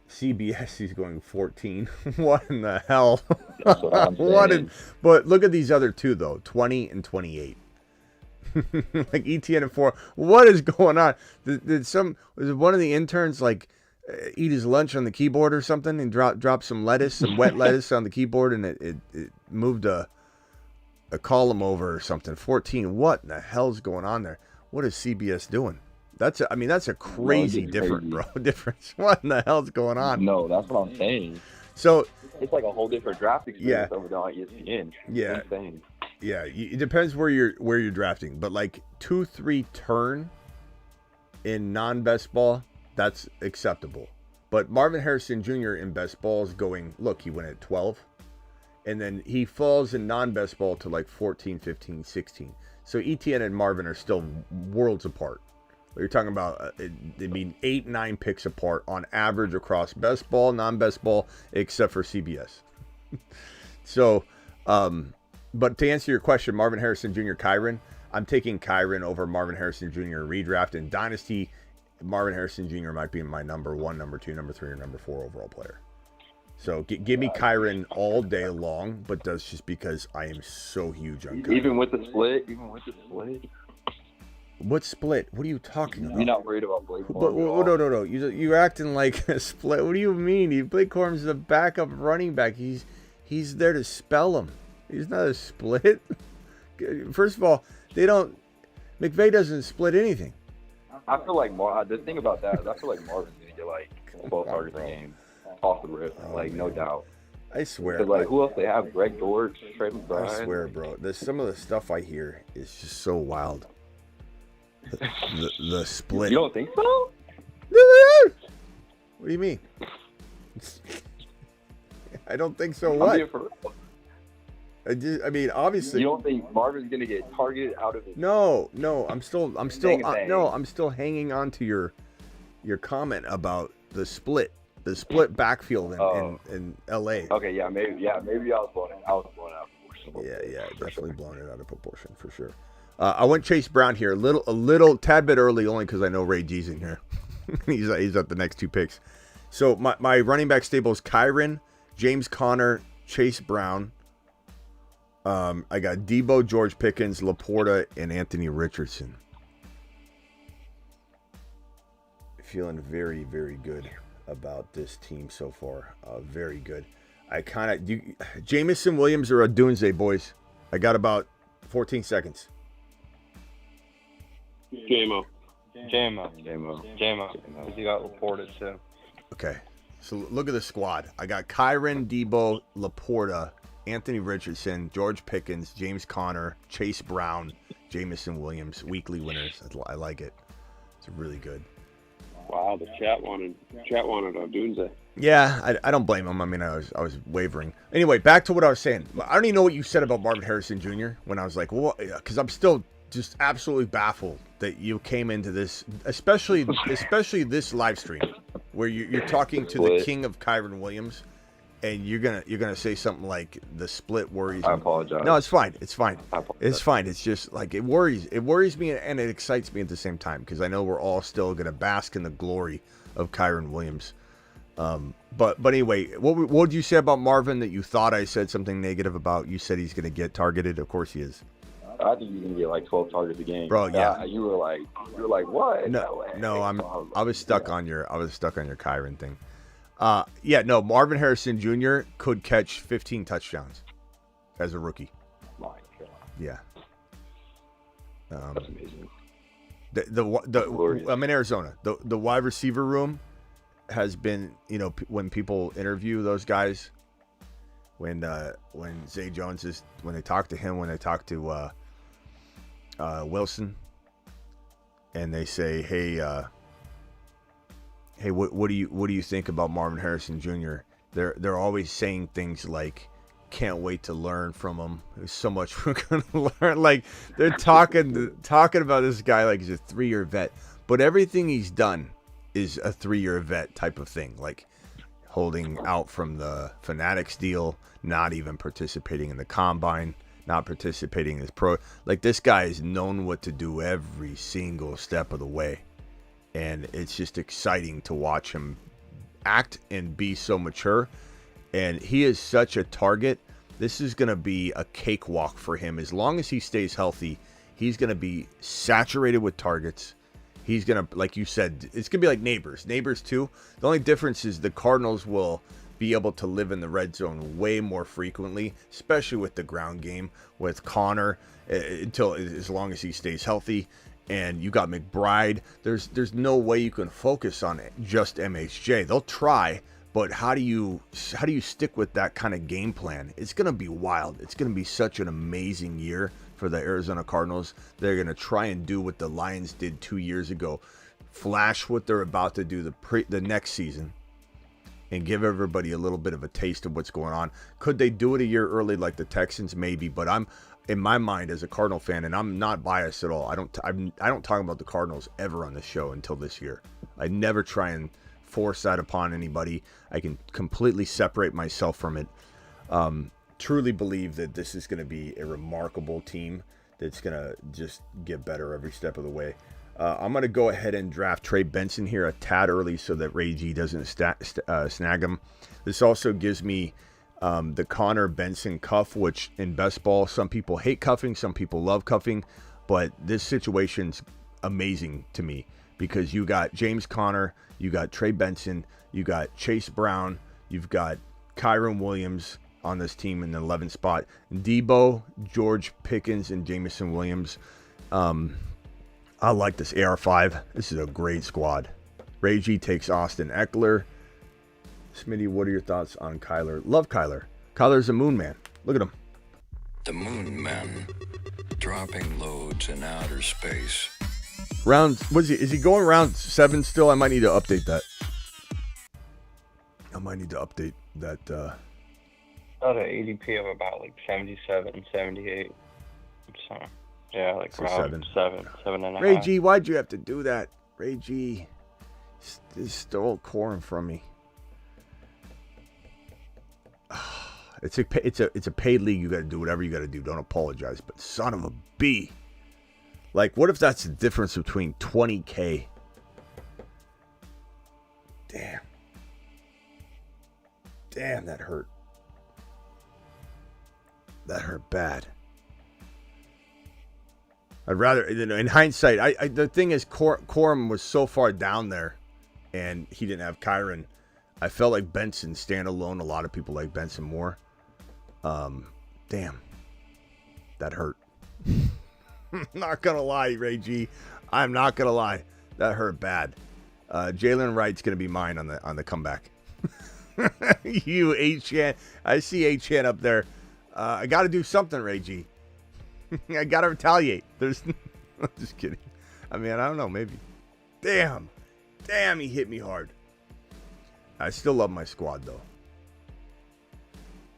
CBS is going 14. What in the hell? That's what I'm saying. But look at these other two though, 20 and 28. Like ETN and 4. What is going on? Was one of the interns like eat his lunch on the keyboard or something and drop some lettuce, some wet lettuce on the keyboard, and it moved a column over or something. 14. What in the hell's going on there? What is CBS doing? That's a crazy difference. What in the hell's going on? No, that's what I'm saying. So it's like a whole different draft experience over there on ESPN. Yeah. It's insane. Yeah, it depends where you're drafting, but like 2-3 turn in non-best ball, that's acceptable. But Marvin Harrison Jr. in best ball is going, look, he went at 12, and then he falls in non-best ball to like 14, 15, 16. So ETN and Marvin are still worlds apart. You're talking about, 8-9 picks apart on average across best ball, non-best ball, except for CBS. So, but to answer your question, Marvin Harrison Jr., Kyron, I'm taking Kyron over Marvin Harrison Jr. redraft. In Dynasty, Marvin Harrison Jr. might be my number 1, number 2, number 3, or number 4 overall player. So give me Kyron all day long, but that's just because I am so huge on Kyron. Even with the split? What split? What are you talking about? You're not worried about Blake Corum? But no. You're acting like a split. What do you mean? Blake Corum's the backup running back. He's there to spell him. He's not a split. First of all, McVay doesn't split anything. I feel like the thing about that is I feel like Marvin's gonna get like 12 targets a game off the rip, no doubt. I swear. Because who else they have? Greg Dortch, Trey McBride. I swear, bro. Some of the stuff I hear is just so wild. The split. You don't think so? What do you mean? I don't think so. What? Obviously. You don't think Marvin's gonna get targeted out of it? No. I'm still hanging on to your comment about the split backfield in LA. Okay, maybe I was blown out of proportion. Yeah, definitely blown it out of proportion for sure. I went Chase Brown here, a little tad bit early, only because I know Ray G's in here. he's at the next 2 picks. So my running back stable is Kyron, James Conner, Chase Brown. I got Debo, George Pickens, Laporta, and Anthony Richardson. Feeling very, very good about this team so far. Very good. Jamison Williams or a Doomsday, boys. I got about 14 seconds. JMO. Because you got Laporta too. Okay. So look at the squad. I got Kyron, Debo, Laporta, Anthony Richardson, George Pickens, James Conner, Chase Brown, Jamison Williams. Weekly winners. I like it. It's really good. Wow, the chat wanted a Doomsday. Yeah, I don't blame him. I mean, I was wavering. Anyway, back to what I was saying. I don't even know what you said about Marvin Harrison Jr. when I was like, well, because I'm still just absolutely baffled that you came into this, especially this live stream. where you're talking to the king of Kyron Williams, and you're gonna say something like the split worries. I apologize. No, it's fine. It's fine. I apologize. It's fine. It's just like it worries me and it excites me at the same time because I know we're all still gonna bask in the glory of Kyron Williams. But anyway, what did you say about Marvin that you thought I said something negative about? You said he's gonna get targeted. Of course he is. I think he's gonna get like 12 targets a game. Bro, yeah. You were like, what? No, I was stuck on your Kyron thing. Marvin Harrison Jr. could catch 15 touchdowns as a rookie. My God. Yeah. That's amazing. I'm in Arizona. The wide receiver room has been, when people interview those guys, when Zay Jones is, when they talk to him, when they talk to Wilson, and they say, hey, what do you think about Marvin Harrison Jr.? They're always saying things like, can't wait to learn from him. There's so much we're gonna learn. Like they're talking about this guy like he's a 3-year vet, but everything he's done is a 3-year vet type of thing. Like holding out from the Fanatics deal, not even participating in the combine, not participating in his pro. Like this guy is known what to do every single step of the way. And it's just exciting to watch him act and be so mature. And he is such a target. This is going to be a cakewalk for him. As long as he stays healthy, he's going to be saturated with targets. He's going to, like you said, it's going to be like Neighbors. Neighbors too. The only difference is the Cardinals will be able to live in the red zone way more frequently, especially with the ground game, with Connor, as long as he stays healthy. And you got McBride. There's no way you can focus on it, just MHJ. They'll try, but how do you stick with that kind of game plan? It's going to be wild. It's going to be such an amazing year for the Arizona Cardinals. They're going to try and do what the Lions did 2 years ago, flash what they're about to do the next season, and give everybody a little bit of a taste of what's going on. Could they do it a year early like the Texans? Maybe, but I'm in my mind as a Cardinal fan, and I'm not biased at all. I don't talk about the Cardinals ever on the show until this year. I never try and force that upon anybody. I can completely separate myself from it. Truly believe that this is going to be a remarkable team that's going to just get better every step of the way. I'm going to go ahead and draft Trey Benson here a tad early so that Ray G doesn't snag him. This also gives me the Connor Benson cuff, which in best ball, some people hate cuffing, some people love cuffing, but this situation's amazing to me because you got James Conner, you got Trey Benson, you got Chase Brown, you've got Kyron Williams on this team in the 11th spot, Debo, George Pickens, and Jameson Williams. I like this AR5. This is a great squad. Ray G takes Austin Eckler. Smitty, what are your thoughts on Kyler? Love Kyler. Kyler's a moon man. Look at him. The moon men dropping loads in outer space. Is he going round 7 still? I might need to update that. At an ADP of about like 77, 78. So, yeah, like So around 7 and a half. Ray G, why'd you have to do that? Ray G stole corn from me. It's a paid league. You got to do whatever you got to do. Don't apologize. But son of a B. Like, what if that's the difference between 20K? Damn, that hurt. That hurt bad. I'd rather, in hindsight, the thing is, Corum was so far down there, and he didn't have Kyron. I felt like Benson standalone. A lot of people like Benson more. Damn, that hurt. Not gonna lie, Ray G. I'm not gonna lie. That hurt bad. Jalen Wright's gonna be mine on the comeback. You H-Chan. I see H-Chan up there. I got to do something, Ray G. I got to retaliate. I'm just kidding. I mean, I don't know. Maybe. Damn, he hit me hard. I still love my squad though.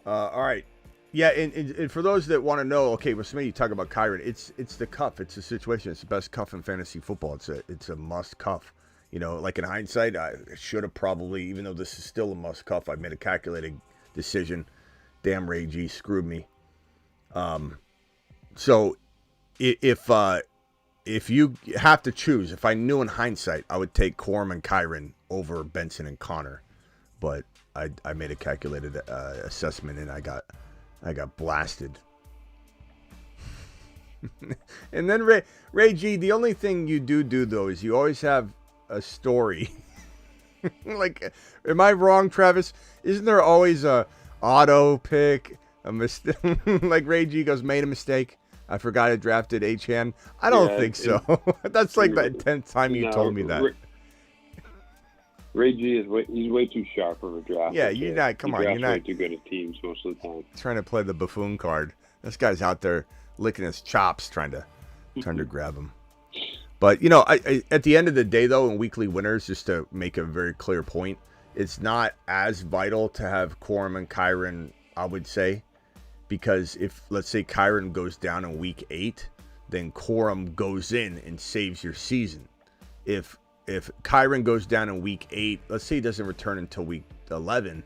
All right. Yeah, and for those that want to know, okay, with Smitty, you talk about Kyron. It's the cuff. It's the situation. It's the best cuff in fantasy football. It's a must cuff. You know, like in hindsight, I should have probably, even though this is still a must cuff, I made a calculated decision. Damn, Ray G screwed me. So if you have to choose, if I knew in hindsight, I would take Corum and Kyren over Benson and Connor, but I made a calculated assessment and I got blasted. And then Ray G, the only thing you do though is you always have a story. Like, am I wrong, Travis? Isn't there always a auto pick, a mistake? Like Ray G goes, made a mistake. I forgot I drafted H-Han. I don't think so. That's like the 10th time you told me that. Ray G he's way too sharp of a draft. Yeah, you're not. Come on, you're not way too good at teams most of the time. Trying to play the buffoon card. This guy's out there licking his chops, trying to grab him. But you know, I at the end of the day, though, in weekly winners, just to make a very clear point, it's not as vital to have Corum and Kyren, I would say, because if let's say Kyren goes down in week 8, then Corum goes in and saves your season. If Kyren goes down in week 8, let's say he doesn't return until week 11,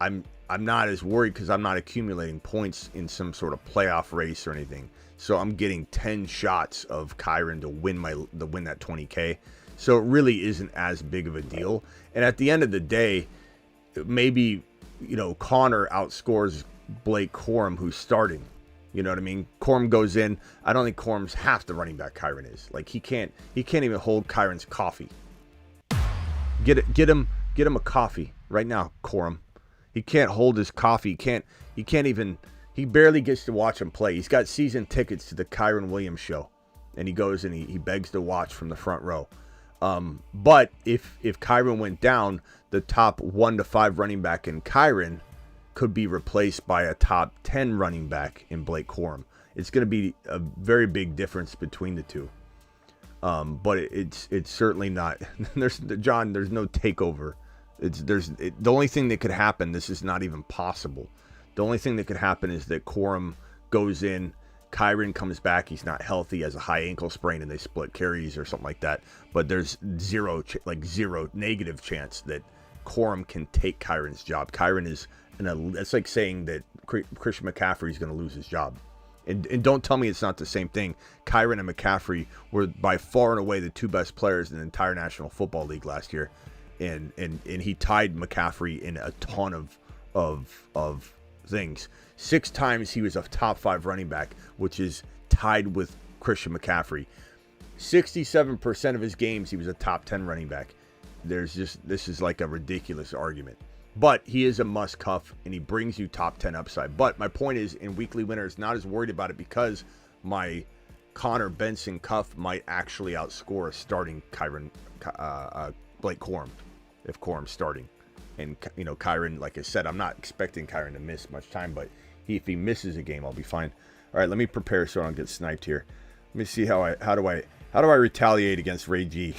I'm not as worried because I'm not accumulating points in some sort of playoff race or anything. So I'm getting 10 shots of Kyren to win that 20K. So it really isn't as big of a deal. And at the end of the day, maybe, you know, Connor outscores Blake Corum, who's starting. You know what I mean? Corum goes in. I don't think Corum's half the running back Kyren is. Like, he can't even hold Kyren's coffee. Get him a coffee right now, Corum. He can't hold his coffee. He barely gets to watch him play. He's got season tickets to the Kyren Williams show, and he goes and he begs to watch from the front row. But if Kyren went down, the top 1 to 5 running back in Kyren could be replaced by a top 10 running back in Blake Corum. It's going to be a very big difference between the two. But it's certainly not. There's no takeover. The only thing that could happen. This is not even possible. The only thing that could happen is that Corum goes in, Kyren comes back, he's not healthy, has a high ankle sprain, and they split carries or something like that. But there's zero negative chance that Corum can take Kyren's job. Kyren is it's like saying that Christian McCaffrey is going to lose his job. And don't tell me it's not the same thing. Kyren and McCaffrey were by far and away the 2 best players in the entire National Football League last year. And he tied McCaffrey in a ton of things. 6 times he was a top 5 running back, which is tied with Christian McCaffrey. 67% of his games he was a top 10 running back. This is like a ridiculous argument. But he is a must cuff, and he brings you top 10 upside. But my point is, in weekly winners, not as worried about it because my Connor Benson cuff might actually outscore a starting Blake Corum if Corum's starting. And, you know, Kyren, like I said, I'm not expecting Kyren to miss much time, but if he misses a game, I'll be fine. All right, let me prepare so I don't get sniped here. Let me see how do I retaliate against Ray G.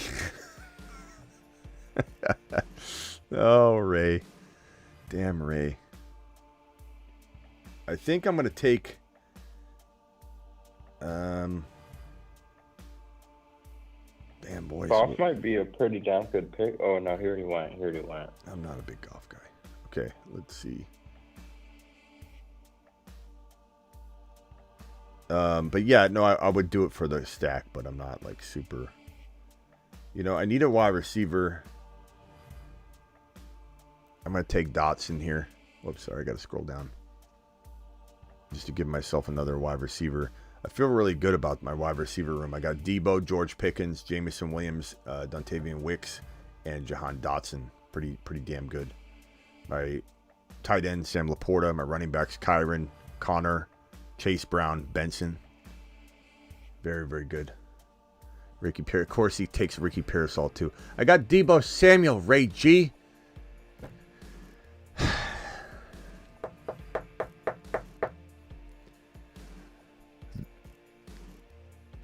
Oh, Ray. Damn, Ray. I think I'm going to take... Damn, boys. Goff might be a pretty damn good pick. Oh, no, he already went. I'm not a big Goff guy. Okay, let's see. But yeah, no, I would do it for the stack, but I'm not like super... You know, I need a wide receiver... I'm going to take Dotson here. Whoops, sorry, I got to scroll down. Just to give myself another wide receiver. I feel really good about my wide receiver room. I got Debo, George Pickens, Jameson Williams, Dontavian Wicks, and Jahan Dotson. Pretty damn good. My tight end, Sam Laporta. My running backs, Kyren, Connor, Chase Brown, Benson. Very, very good. Ricky Pierce. Of course, he takes Ricky Pearsall, too. I got Debo Samuel, Ray G.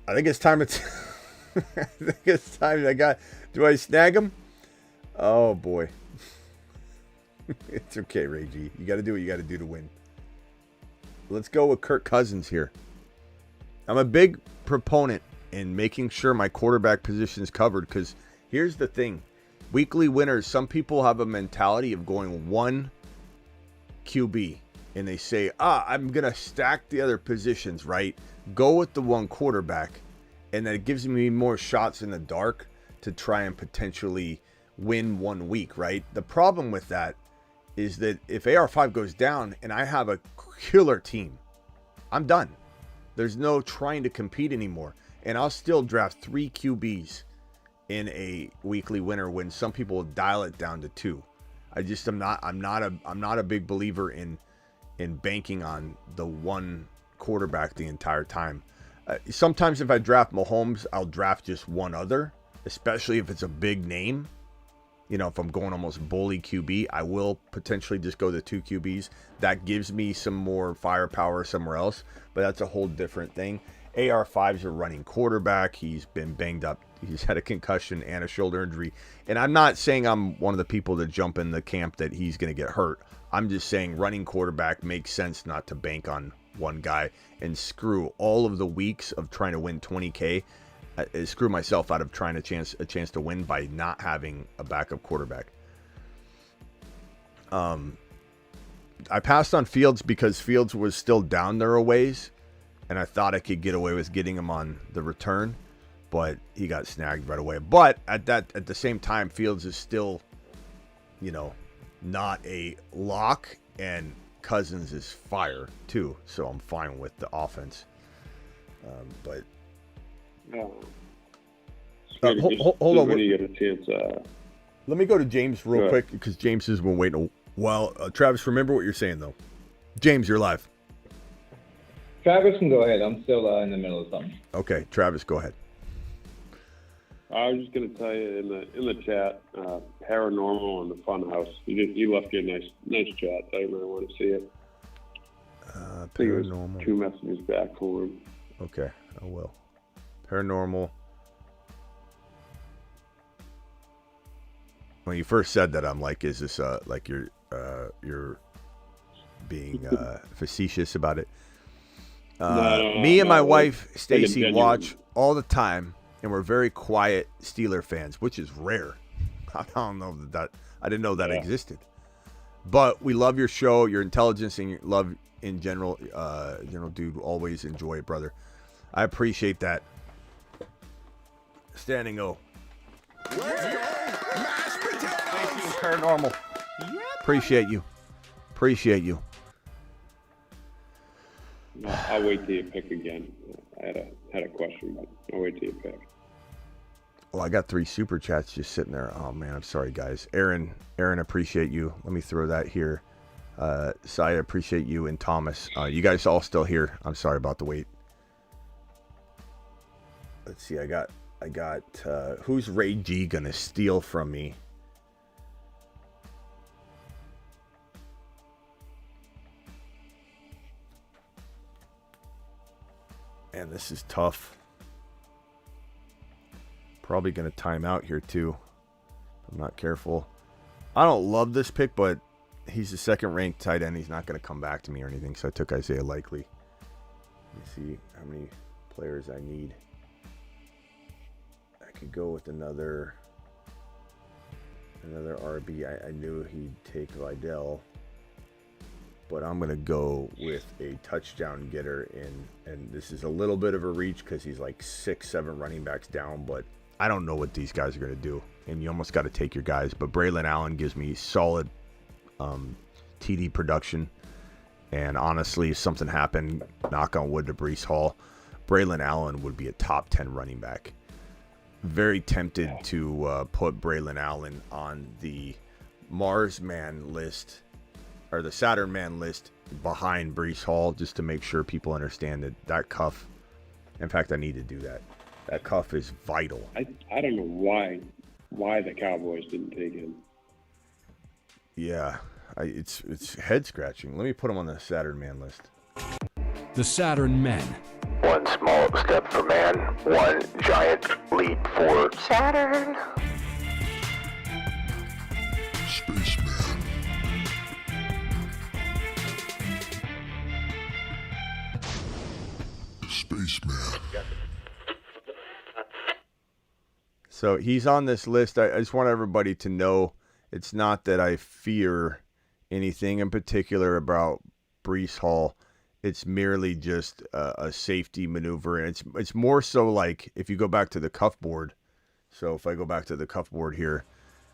I think it's time. Do I snag him? Oh boy. It's okay, Ray G. You got to do what you got to do to win. Let's go with Kirk Cousins here. I'm a big proponent in making sure my quarterback position is covered because Here's the thing. Weekly winners, some people have a mentality of going one QB. And they say, I'm going to stack the other positions, right? Go with the one quarterback. And then it gives me more shots in the dark to try and potentially win 1 week, right? The problem with that is that if AR5 goes down and I have a killer team, I'm done. There's no trying to compete anymore. And I'll still draft 3 QBs in a weekly winner when some people will dial it down to 2. I'm not a big believer in banking on the one quarterback the entire time. Sometimes if I draft Mahomes, I'll draft just one other, especially if it's a big name. You know, if I'm going almost bully QB, I will potentially just go to 2 QBs. That gives me some more firepower somewhere else, but that's a whole different thing. AR5's a running quarterback. He's been banged up. He's had a concussion and a shoulder injury. And I'm not saying I'm one of the people that jump in the camp that he's going to get hurt. I'm just saying running quarterback makes sense not to bank on one guy and screw all of the weeks of trying to win 20K. Screw myself out of trying a chance to win by not having a backup quarterback. I passed on Fields because Fields was still down there a ways, and I thought I could get away with getting him on the return, but he got snagged right away. But at the same time, Fields is still, not a lock, and Cousins is fire too, so I'm fine with the offense. But hold on. When you get a chance, let me go to James real quick because James has been waiting. Well, Travis, remember what you're saying though. James, you're live. Travis can go ahead. I'm still in the middle of something. Okay, Travis, go ahead. I was just going to tell you in the chat, Paranormal and the Funhouse. He left you a nice chat. I really want to see it. Paranormal. 2 messages back for him. Okay, I will. Paranormal. When you first said that, I'm like, is this like you're being facetious about it? Me and my wife Stacy watch all the time, and we're very quiet Steeler fans, which is rare. I don't know that I didn't know that existed. But we love your show, your intelligence, and your love in general. Dude, always enjoy it, brother. I appreciate that. Standing O. Let's go, mashed potatoes. Thank you, Paranormal. Yep. Appreciate you. No, I'll wait till you pick again. I had a question, but I'll wait till you pick. Well, I got 3 super chats just sitting there. Oh man, I'm sorry, guys. Aaron, appreciate you. Let me throw that here. Saya, appreciate you, and Thomas. You guys all still here. I'm sorry about the wait. Let's see. I got. Who's Ray G gonna steal from me? Man, this is tough. Probably going to time out here too. I'm not careful. I don't love this pick, but he's the second ranked tight end. He's not going to come back to me or anything, so I took Isaiah Likely. Let me see how many players I need. I could go with another RB. I knew he'd take Vidal, but I'm going to go with a touchdown getter, and this is a little bit of a reach because he's like 6-7 running backs down, but I don't know what these guys are going to do, and you almost got to take your guys. But Braylon Allen gives me solid TD production, and honestly, if something happened, knock on wood to Breece Hall, Braylon Allen would be a top 10 running back. Very tempted to put Braylon Allen on the Mars Man list, or the Saturn Man list behind Breece Hall, just to make sure people understand that cuff. In fact, I need to do that. That cuff is vital. I don't know why the Cowboys didn't take him. Yeah, it's head scratching. Let me put him on the Saturn Man list. The Saturn Men. One small step for man, one giant leap for Saturn. Spaceman. So he's on this list. I just want everybody to know it's not that I fear anything in particular about Breece Hall. It's merely just a safety maneuver. And it's more so like if you go back to the cuff board. So if I go back to the cuff board here,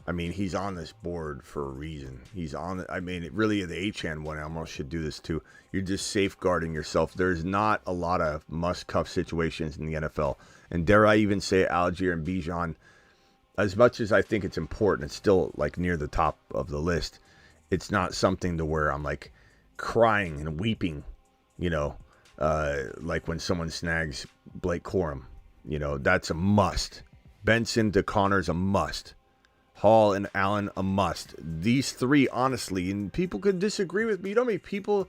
I mean, he's on this board for a reason. He's on, I mean, really the H-hand one, I almost should do this too. You're just safeguarding yourself. There's not a lot of must-cuff situations in the NFL. And dare I even say Algier and Bijan, as much as I think it's important, it's still like near the top of the list. It's not something to where I'm like crying and weeping, like when someone snags Blake Corum. That's a must. Benson to Connor's a must. Hall and Allen, a must. These three, honestly, and people could disagree with me. You know how many people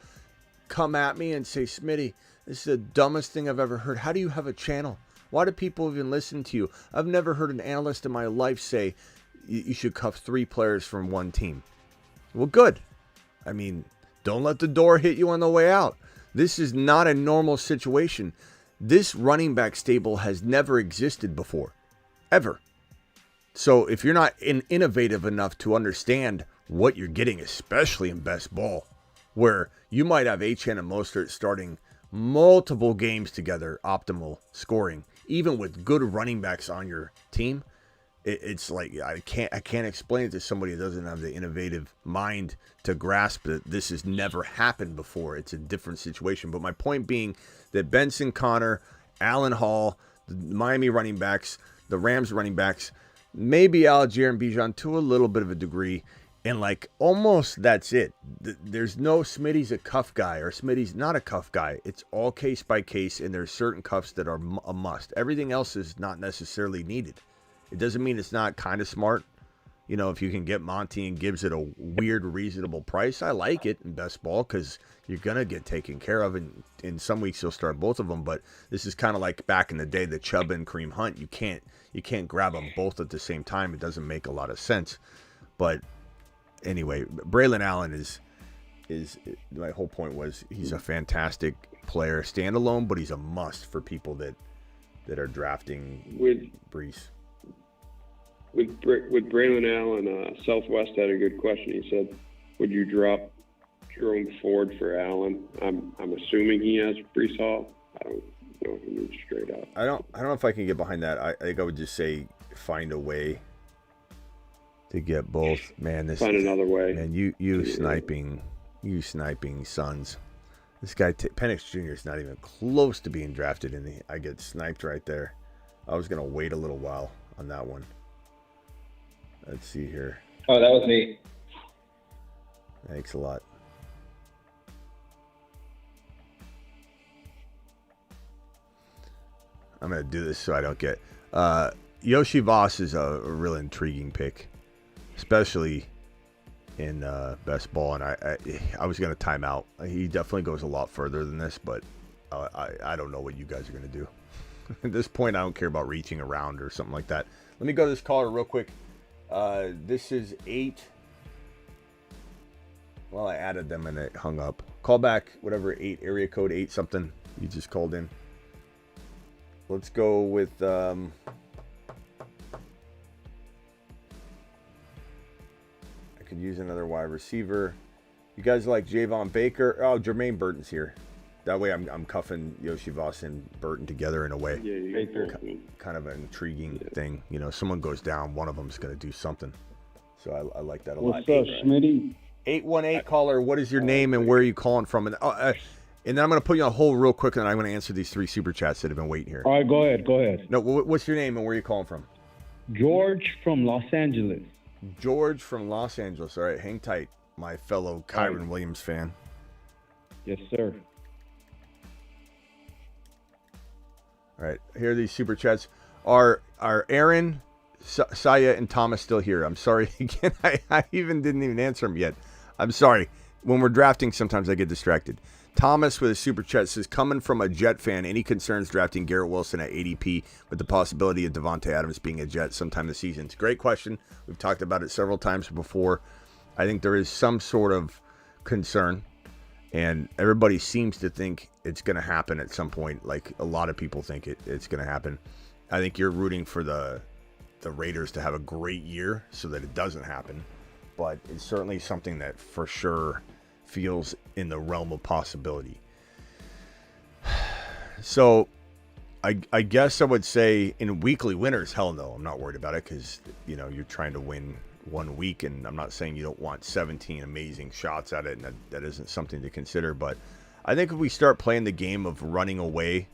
come at me and say, Smitty, this is the dumbest thing I've ever heard. How do you have a channel? Why do people even listen to you? I've never heard an analyst in my life say you should cuff 3 players from one team. Well, good. I mean, don't let the door hit you on the way out. This is not a normal situation. This running back stable has never existed before. Ever. So if you're not innovative enough to understand what you're getting, especially in best ball, where you might have Achane and Mostert starting multiple games together, optimal scoring, even with good running backs on your team, it's like I can't explain it to somebody that doesn't have the innovative mind to grasp that this has never happened before. It's a different situation. But my point being that Benson, Connor, Allen Hall, the Miami running backs, the Rams running backs, maybe Algier and Bijan to a little bit of a degree, and like almost that's it. There's no Smitty's a cuff guy or Smitty's not a cuff guy. It's all case by case, and there's certain cuffs that are a must. Everything else is not necessarily needed. It doesn't mean it's not kind of smart. If you can get Monty and Gibbs at a weird, reasonable price, I like it in best ball because you're going to get taken care of. And in some weeks, you'll start both of them. But this is kind of like back in the day, the Chubb and Kareem Hunt. You can't grab them both at the same time. It doesn't make a lot of sense. But anyway, Braylon Allen is my whole point was he's a fantastic player, standalone, but he's a must for people that are drafting Breece. With Braylon Allen, Southwest had a good question. He said, "Would you drop Jerome Ford for Allen?" I'm assuming he has Breece Hall. I don't know if he means straight up. I don't know if I can get behind that. I think I would just say find a way to get both. Man, find another way. Man, you sniping sons. This guy Penix Jr. is not even close to being drafted, and I get sniped right there. I was gonna wait a little while on that one. Let's see here. Oh, that was me. Thanks a lot. I'm going to do this so I don't get... Yoshi Voss is a real intriguing pick, especially in best ball, and I was going to time out. He definitely goes a lot further than this, but I don't know what you guys are going to do. At this point, I don't care about reaching around or something like that. Let me go to this caller real quick. This is 8. Well, I added them and it hung up. Call back, whatever, 8, area code 8 something you just called in. Let's go with, I could use another wide receiver. You guys like Javon Baker? Oh, Jermaine Burton's here. That way I'm cuffing Yoshi Voss and Burton together in a way. Yeah, kind of an intriguing thing. Someone goes down, one of them's going to do something. So I like that a lot. What's up, Smitty? 818 caller, what is your name and where are you calling from? And then I'm going to put you on hold real quick, and I'm going to answer these 3 super chats that have been waiting here. All right, go ahead. No, what's your name and where are you calling from? George from Los Angeles. George from Los Angeles. All right, hang tight, my fellow Kyron Williams fan. Yes, sir. All right, here are these super chats. Are Aaron, Saya, and Thomas still here? I'm sorry again. I didn't even answer them yet. I'm sorry. When we're drafting, sometimes I get distracted. Thomas with a super chat says, coming from a Jet fan, any concerns drafting Garrett Wilson at ADP with the possibility of Devontae Adams being a Jet sometime this season? It's a great question. We've talked about it several times before. I think there is some sort of concern, and everybody seems to think it's going to happen at some point. Like a lot of people think it's going to happen. I think you're rooting for the the Raiders to have a great year so that it doesn't happen. But it's certainly something that for sure feels in the realm of possibility. So I guess I would say in weekly winners, hell no, I'm not worried about it because, you know, you're trying to win one week, and I'm not saying you don't want 17 amazing shots at it, and that isn't something to consider. But I think if we start playing the game of running away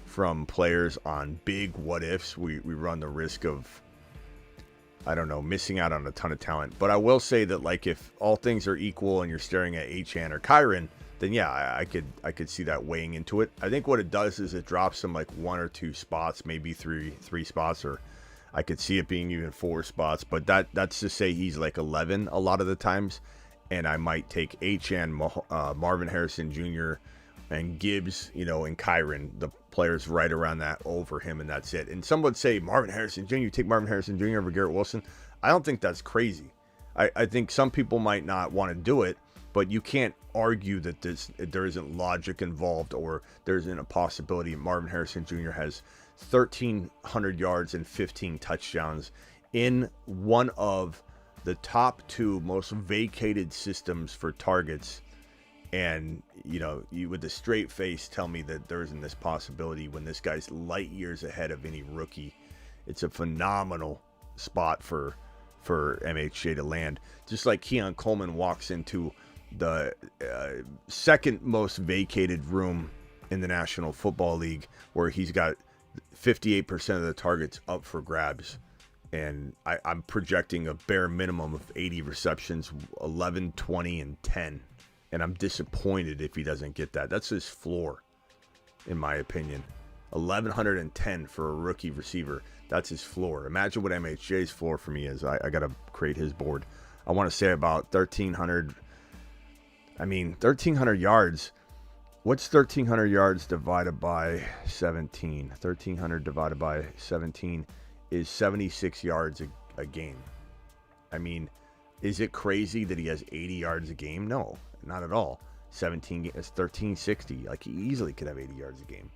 from players on big what ifs, we run the risk of, I don't know, missing out on a ton of talent. But I will say that, like, if all things are equal and you're staring at Achane or Kyren, then yeah, I could see that weighing into it. I think what it does is it drops them like 1 or 2 spots, maybe three spots, or I could see it being even 4 spots. But that's to say he's like 11 a lot of the times, and I might take Achane, Marvin Harrison Jr., and Gibbs, you know, and Kyren, the players right around that over him, and that's it. And some would say Marvin Harrison Jr., you take Marvin Harrison Jr. over Garrett Wilson. I don't think that's crazy. I think some people might not want to do it, but you can't argue that there isn't logic involved, or there isn't a possibility. Marvin Harrison Jr. has 1,300 yards and 15 touchdowns in one of the top 2 most vacated systems for targets. And, you know, you with a straight face tell me that there isn't this possibility when this guy's light years ahead of any rookie. It's a phenomenal spot for MHJ to land. Just like Keon Coleman walks into the second most vacated room in the National Football League, where he's got 58% of the targets up for grabs. And I'm projecting a bare minimum of 80 receptions, 11, 20, and 10. And I'm disappointed if he doesn't get that. That's his floor, in my opinion. 1,110 for a rookie receiver. That's his floor. Imagine what MHJ's floor for me is. I got to create his board. I want to say about 1,300. I mean, 1,300 yards. What's 1,300 yards divided by 17? 1,300 divided by 17 is 76 yards a game. I mean, is it crazy that he has 80 yards a game? No, not at all. 17 is 1,360. Like, he easily could have 80 yards a game.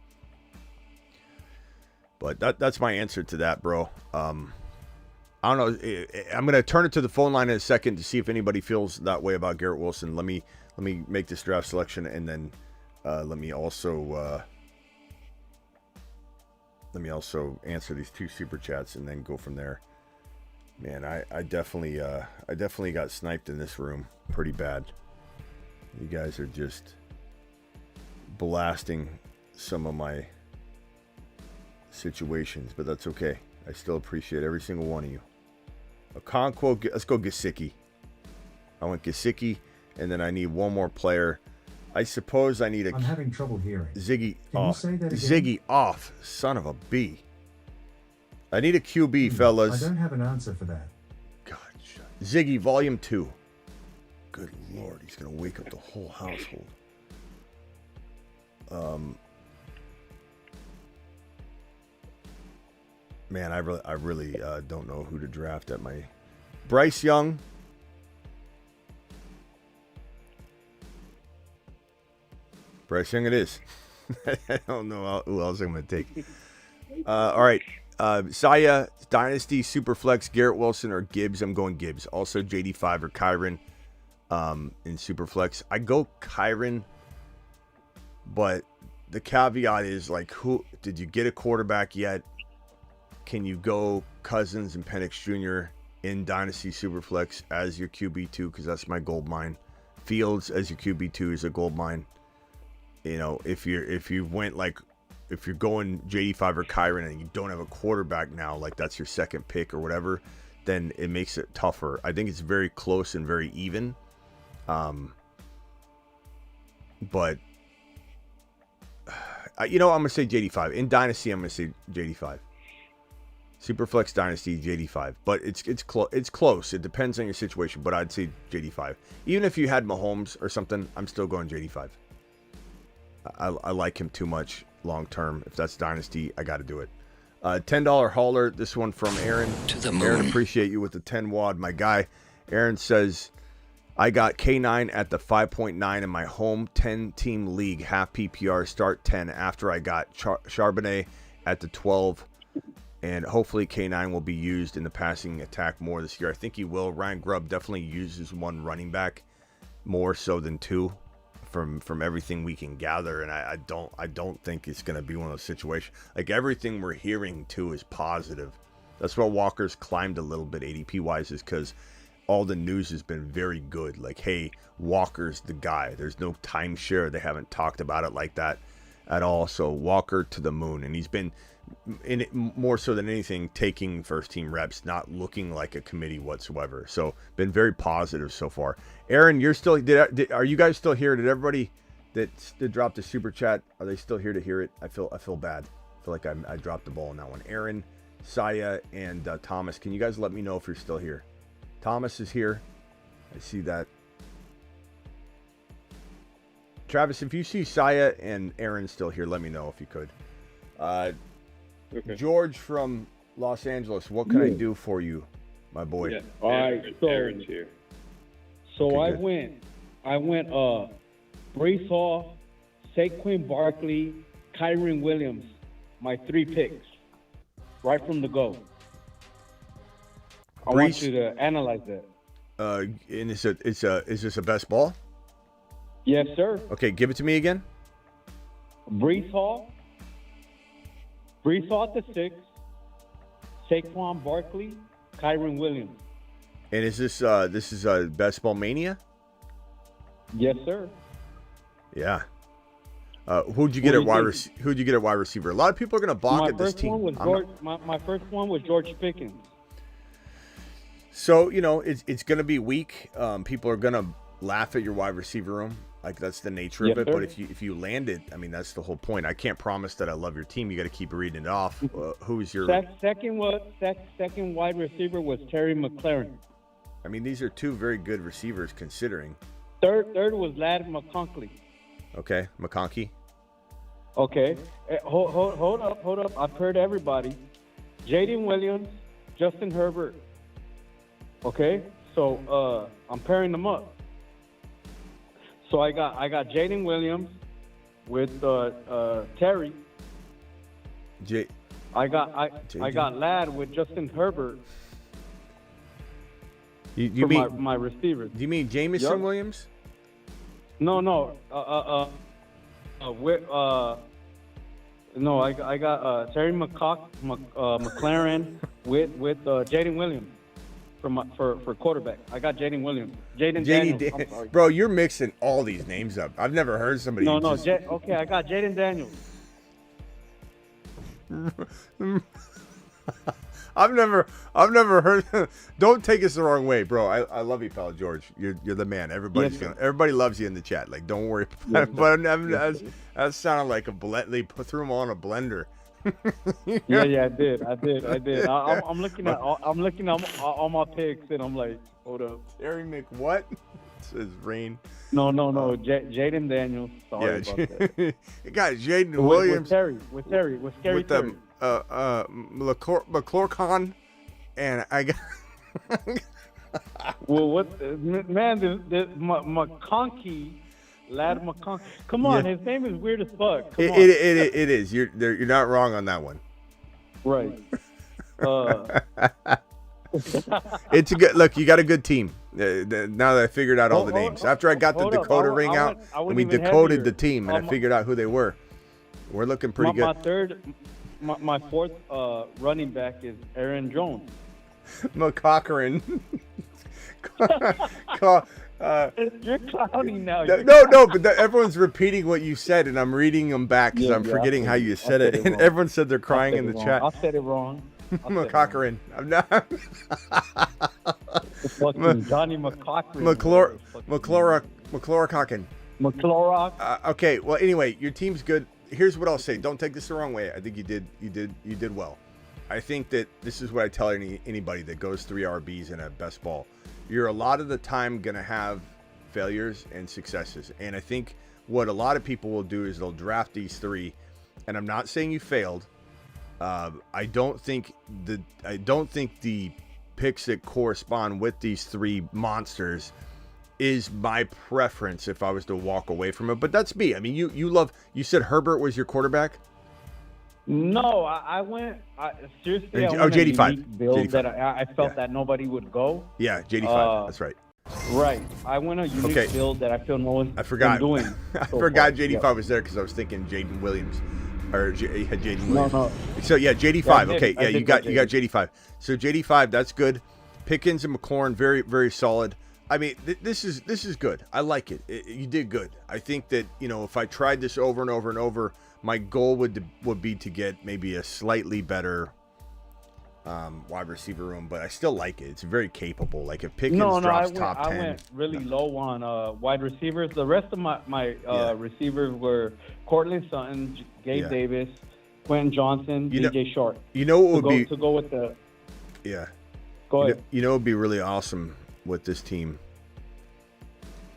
But that's my answer to that, bro. I don't know. I'm going to turn it to the phone line in a second to see if anybody feels that way about Garrett Wilson. Let me make this draft selection, and then let me also answer these 2 super chats, and then go from there. Man, I definitely got sniped in this room pretty bad. You guys are just blasting some of my situations, but that's okay. I still appreciate every single one of you. Okonkwo, let's go Gesicki. I went Gesicki, and then I need one more player. I suppose I need a... I'm having trouble hearing. Ziggy Can off. you say that again? Ziggy off. Son of a B. I need a QB, fellas. I don't have an answer for that. God, Ziggy, volume 2. Good Lord, he's going to wake up the whole household. Man, I really don't know who to draft at my... Bryce Young. Bryce Young it is. I don't know who else I'm going to take. All right. Saya, Dynasty, Superflex, Garrett Wilson, or Gibbs. I'm going Gibbs. Also, JD5 or Kyren in Superflex. I go Kyren, but the caveat is, like, who did you get a quarterback yet? Can you go Cousins and Penix Jr. in Dynasty Superflex as your QB2? Because that's my gold mine. Fields as your QB2 is a gold mine. You know, if you're going JD5 or Kyren and you don't have a quarterback now, like that's your second pick or whatever, then it makes it tougher. I think it's very close and very even. But I'm gonna say JD5 in Dynasty. I'm gonna say JD5. Superflex Dynasty JD5, but it's close. It depends on your situation, but I'd say JD5. Even if you had Mahomes or something, I'm still going JD5. I like him too much long term. If that's Dynasty, I got to do it. $10 hauler. This one from Aaron. To the moon. Aaron, appreciate you with the 10 wad, my guy. Aaron says, I got K9 at the 5.9 in my home 10-team league, half PPR, start 10 after I got Charbonnet at the 12. And hopefully K9 will be used in the passing attack more this year. I think he will. Ryan Grubb definitely uses one running back more so than two from everything we can gather. And I don't think it's going to be one of those situations. Like, everything we're hearing too is positive. That's why Walker's climbed a little bit ADP wise, is because all the news has been very good. Like, hey, Walker's the guy. There's no timeshare. They haven't talked about it like that at all. So Walker to the moon. And he's been in it more so than anything, taking first team reps, not looking like a committee whatsoever. So been very positive so far. Aaron, you're still, are you guys still here? Did everybody that dropped the super chat, are they still here to hear it? I feel bad. I feel like I dropped the ball on that one. Aaron, Saya, and Thomas, can you guys let me know if you're still here? Thomas is here. I see that. Travis, if you see Saya and Aaron still here, let me know if you could. Okay. George from Los Angeles, what can I do for you, my boy? Yeah. All right, Aaron's here. So Okay, I went Brees Hall, Saquon Barkley, Kyron Williams, my 3 picks, right from the go. I want Brees- you to analyze that. And is this a best ball? Yes, sir. Okay, give it to me again. Brees Hall at the 6, Saquon Barkley, Kyron Williams. And is this best ball mania? Yes, sir. Yeah. Who'd you get at wide receiver? A lot of people are gonna balk at this team. My first one was George Pickens. So, it's going to be weak. People are going to laugh at your wide receiver room. Like, that's the nature of Yes, it. sir. But if you land it, I mean, that's the whole point. I can't promise that I love your team. You got to keep reading it off. Who's your... Second wide receiver was Terry McLaurin. I mean, these are two very good receivers considering. Third was Ladd McConkey. Okay, McConkey. Okay. Hold up. I've heard everybody. Jaden Williams, Justin Herbert. Okay, so I'm pairing them up. So I got Jaden Williams with Terry. I got Ladd with Justin Herbert. You mean my receivers? Do you mean Jameson Williams? No. No, I got Terry McLaurin with Jaden Williams for quarterback. I got Jaden Williams. Jaden Daniels. Bro, you're mixing all these names up. I've never heard somebody. Okay, I got Jaden Daniels. I've never heard. Don't take us the wrong way, bro. I love you, pal George. You're the man. Everybody loves you in the chat. Like, don't worry. But that sounded like they threw them all in a blender. Yeah, I did. I'm looking at all my picks, and I'm like, hold up. Terry what? Says Rain. No. Jaden Daniels. Sorry about that. You got Jaden Williams. With Terry. McClurcon, and I got. Well, what man? The McConkey, Ladd McConkey. Come on, his name is weird as fuck. It is. You're not wrong on that one. Right. It's a good look. You got a good team. Now that I figured out all the names, after I got the Dakota ring out, and we decoded the team, and I figured out who they were. We're looking pretty good. My fourth running back is Aaron Jones. McCochran. You're clowning now. No, but everyone's repeating what you said, and I'm reading them back because I'm forgetting how you said it. And everyone said they're crying in the chat. I said it wrong. McCochran. I'm not. Johnny McCochran. McClurcon. McClurrock. Okay. Well, anyway, your team's good. Here's what I'll say. Don't take this the wrong way. I think you did well. I think that this is what I tell anybody that goes 3 RBs in a best ball. You're a lot of the time going to have failures and successes. And I think what a lot of people will do is they'll draft these 3. And I'm not saying you failed. I don't think the picks that correspond with these 3 monsters is my preference if I was to walk away from it. But that's me. I mean, you said Herbert was your quarterback? No, I went. Seriously, I Oh, went a JD5. unique build JD5. that I felt that nobody would go. Yeah, JD5. That's right. Right. I went a unique build that I feel no one's I forgot. been doing. I so forgot far. JD5 Yeah. was there because I was thinking Jaden Williams, or Jaden No, Williams. no. So yeah, JD5. Yeah, I did- Okay, I yeah, did you got go JD5. So JD5, that's good. Pickens and McLaurin, very very solid. I mean, this is good. I like it. You did good. I think that if I tried this over and over and over, my goal would be to get maybe a slightly better wide receiver room, but I still like it. It's very capable. Like if Pickens drops top 10. I went really low on wide receivers. The rest of my receivers were Cortland Sutton, Gabe Davis, Quentin Johnson, DJ Short. You know what would be to go with the. Yeah. Go ahead. You know what would be really awesome with this team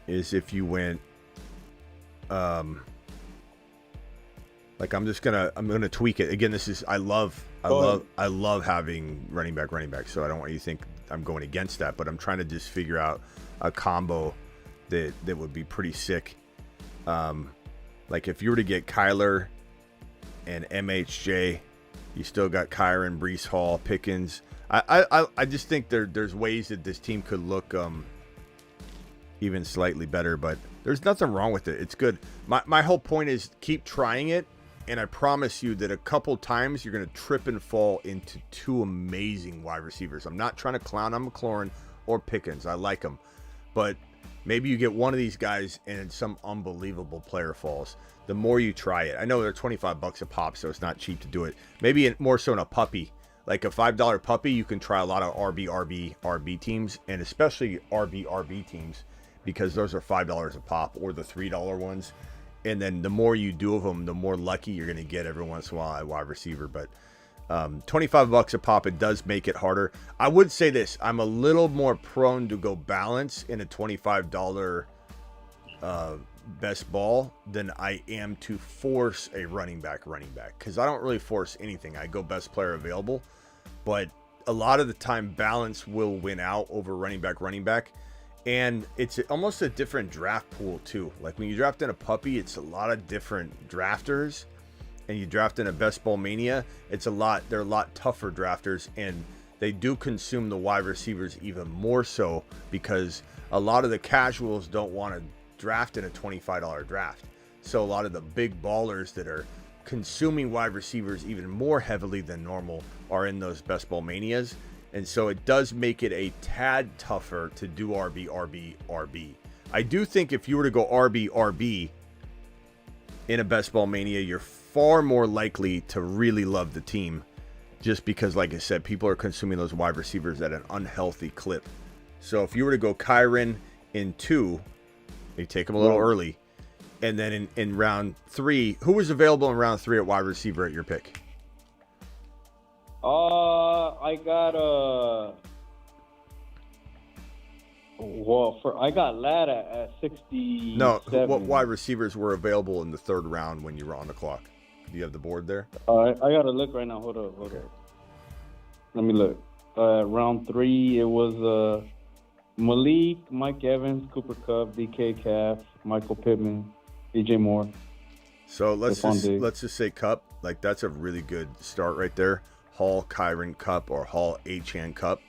is if you went like I'm gonna tweak it. Again, I love having running back. So I don't want you to think I'm going against that, but I'm trying to just figure out a combo that would be pretty sick. Like if you were to get Kyler and MHJ, you still got Kyron, Breece Hall, Pickens. I just think there's ways that this team could look even slightly better, but there's nothing wrong with it. It's good. My whole point is keep trying it. And I promise you that a couple times you're going to trip and fall into two amazing wide receivers. I'm not trying to clown on McLaurin or Pickens. I like them. But maybe you get one of these guys and some unbelievable player falls. The more you try it. I know they're $25 a pop, so it's not cheap to do it. Maybe more so in a puppy. Like a $5 puppy, you can try a lot of RB teams, and especially RB teams, because those are $5 a pop, or the $3 ones. And then the more you do of them, the more lucky you're going to get every once in a while at wide receiver. But $25 a pop, it does make it harder. I would say this. I'm a little more prone to go balance in a $25 best ball than I am to force a running back. Because I don't really force anything. I go best player available. But a lot of the time, balance will win out over running back. And it's almost a different draft pool too. Like when you draft in a puppy, it's a lot of different drafters, and you draft in a best ball mania, they're a lot tougher drafters, and they do consume the wide receivers even more so because a lot of the casuals don't want to draft in a $25 draft. So a lot of the big ballers that are consuming wide receivers even more heavily than normal are in those best ball manias. And so it does make it a tad tougher to do RB. I do think if you were to go RB in a best ball mania, you're far more likely to really love the team, just because, like I said, people are consuming those wide receivers at an unhealthy clip. So if you were to go Kyron in 2, you take him a little early. And then in round 3, who was available in round 3 at wide receiver at your pick? I got I got Ladd at 60. No, what wide receivers were available in the 3rd round when you were on the clock? Do you have the board there? I gotta look right now. Hold up. Let me look. Round 3, it was Malik, Mike Evans, Cooper Kupp, DK Calf, Michael Pittman, DJ Moore. So let's just say Kupp. Like that's a really good start right there. Hall, Kyron, Kupp, or Hall, Achane, Kupp.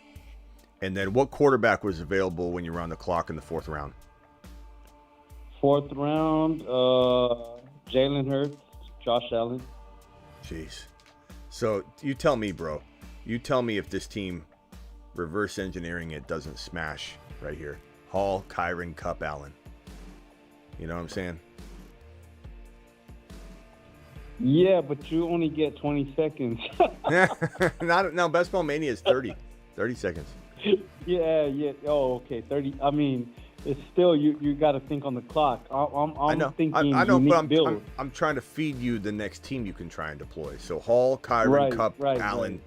And then what quarterback was available when you were on the clock in the 4th round? 4th round, Jalen Hurts, Josh Allen. Jeez. So you tell me, bro. You tell me if this team reverse engineering it doesn't smash right here. Hall, Kyron, Kupp, Allen. You know what I'm saying? Yeah, but you only get 20 seconds. No, Best Ball Mania is 30 seconds. Yeah. Oh, okay, 30. I mean, it's still you got to think on the clock. I'm thinking I know, unique but I'm trying to feed you the next team you can try and deploy. So Hall, Kyron, Kupp, Allen. Right.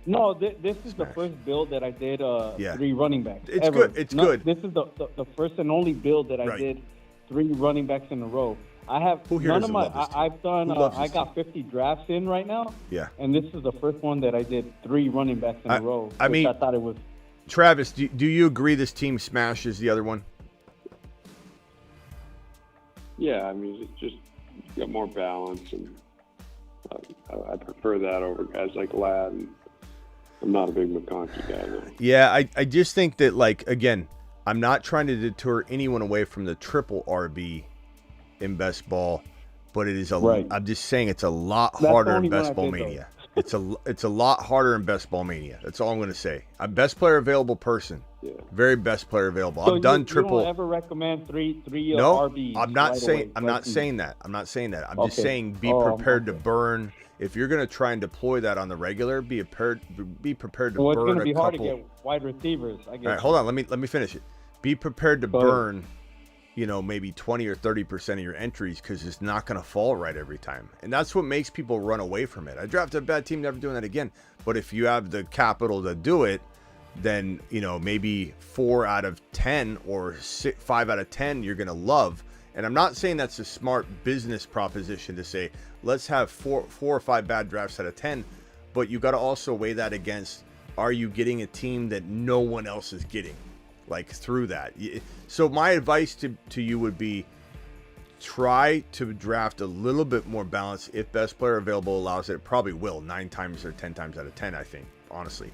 No, this is the first build that I did. 3 running backs. It's ever. good. It's good. This is the first and only build that I did 3 running backs in a row. I have none of my. I've done. I got 50 drafts in right now. Yeah. And this is the first one that I did 3 running backs in a row. I mean, I thought it was. Travis, do you agree this team smashes the other one? Yeah, I mean, it's just got more balance, and I prefer that over guys like Ladd. And I'm not a big McConkey guy, though. Yeah, I just think that, like, again, I'm not trying to deter anyone away from the triple RB in best ball, but it is I'm just saying it's a lot harder in Best Ball Mania. It's a lot harder in Best Ball Mania. That's all I'm going to say. I'm best player available person. Yeah. Very best player available. So I've done you triple. don't ever recommend three No, RBs? I'm not right saying. away, I'm not saying that. I'm not saying that. I'm just Okay. saying be prepared to burn. If you're going to try and deploy that on the regular, be prepared to Well, it's burn going to be a hard couple. to get wide receivers. I guess. All right, hold on. Let me finish it. Be prepared to burn, maybe 20 or 30% of your entries because it's not going to fall right every time. And that's what makes people run away from it. I drafted a bad team, never doing that again. But if you have the capital to do it, then, maybe 4 out of 10 or 5 out of 10 you're going to love. And I'm not saying that's a smart business proposition to say, let's have four or 5 bad drafts out of 10. But you got to also weigh that against, are you getting a team that no one else is getting? Like through that. So my advice to you would be try to draft a little bit more balance. If best player available allows it, probably will 9 times or 10 times out of 10, I think, honestly.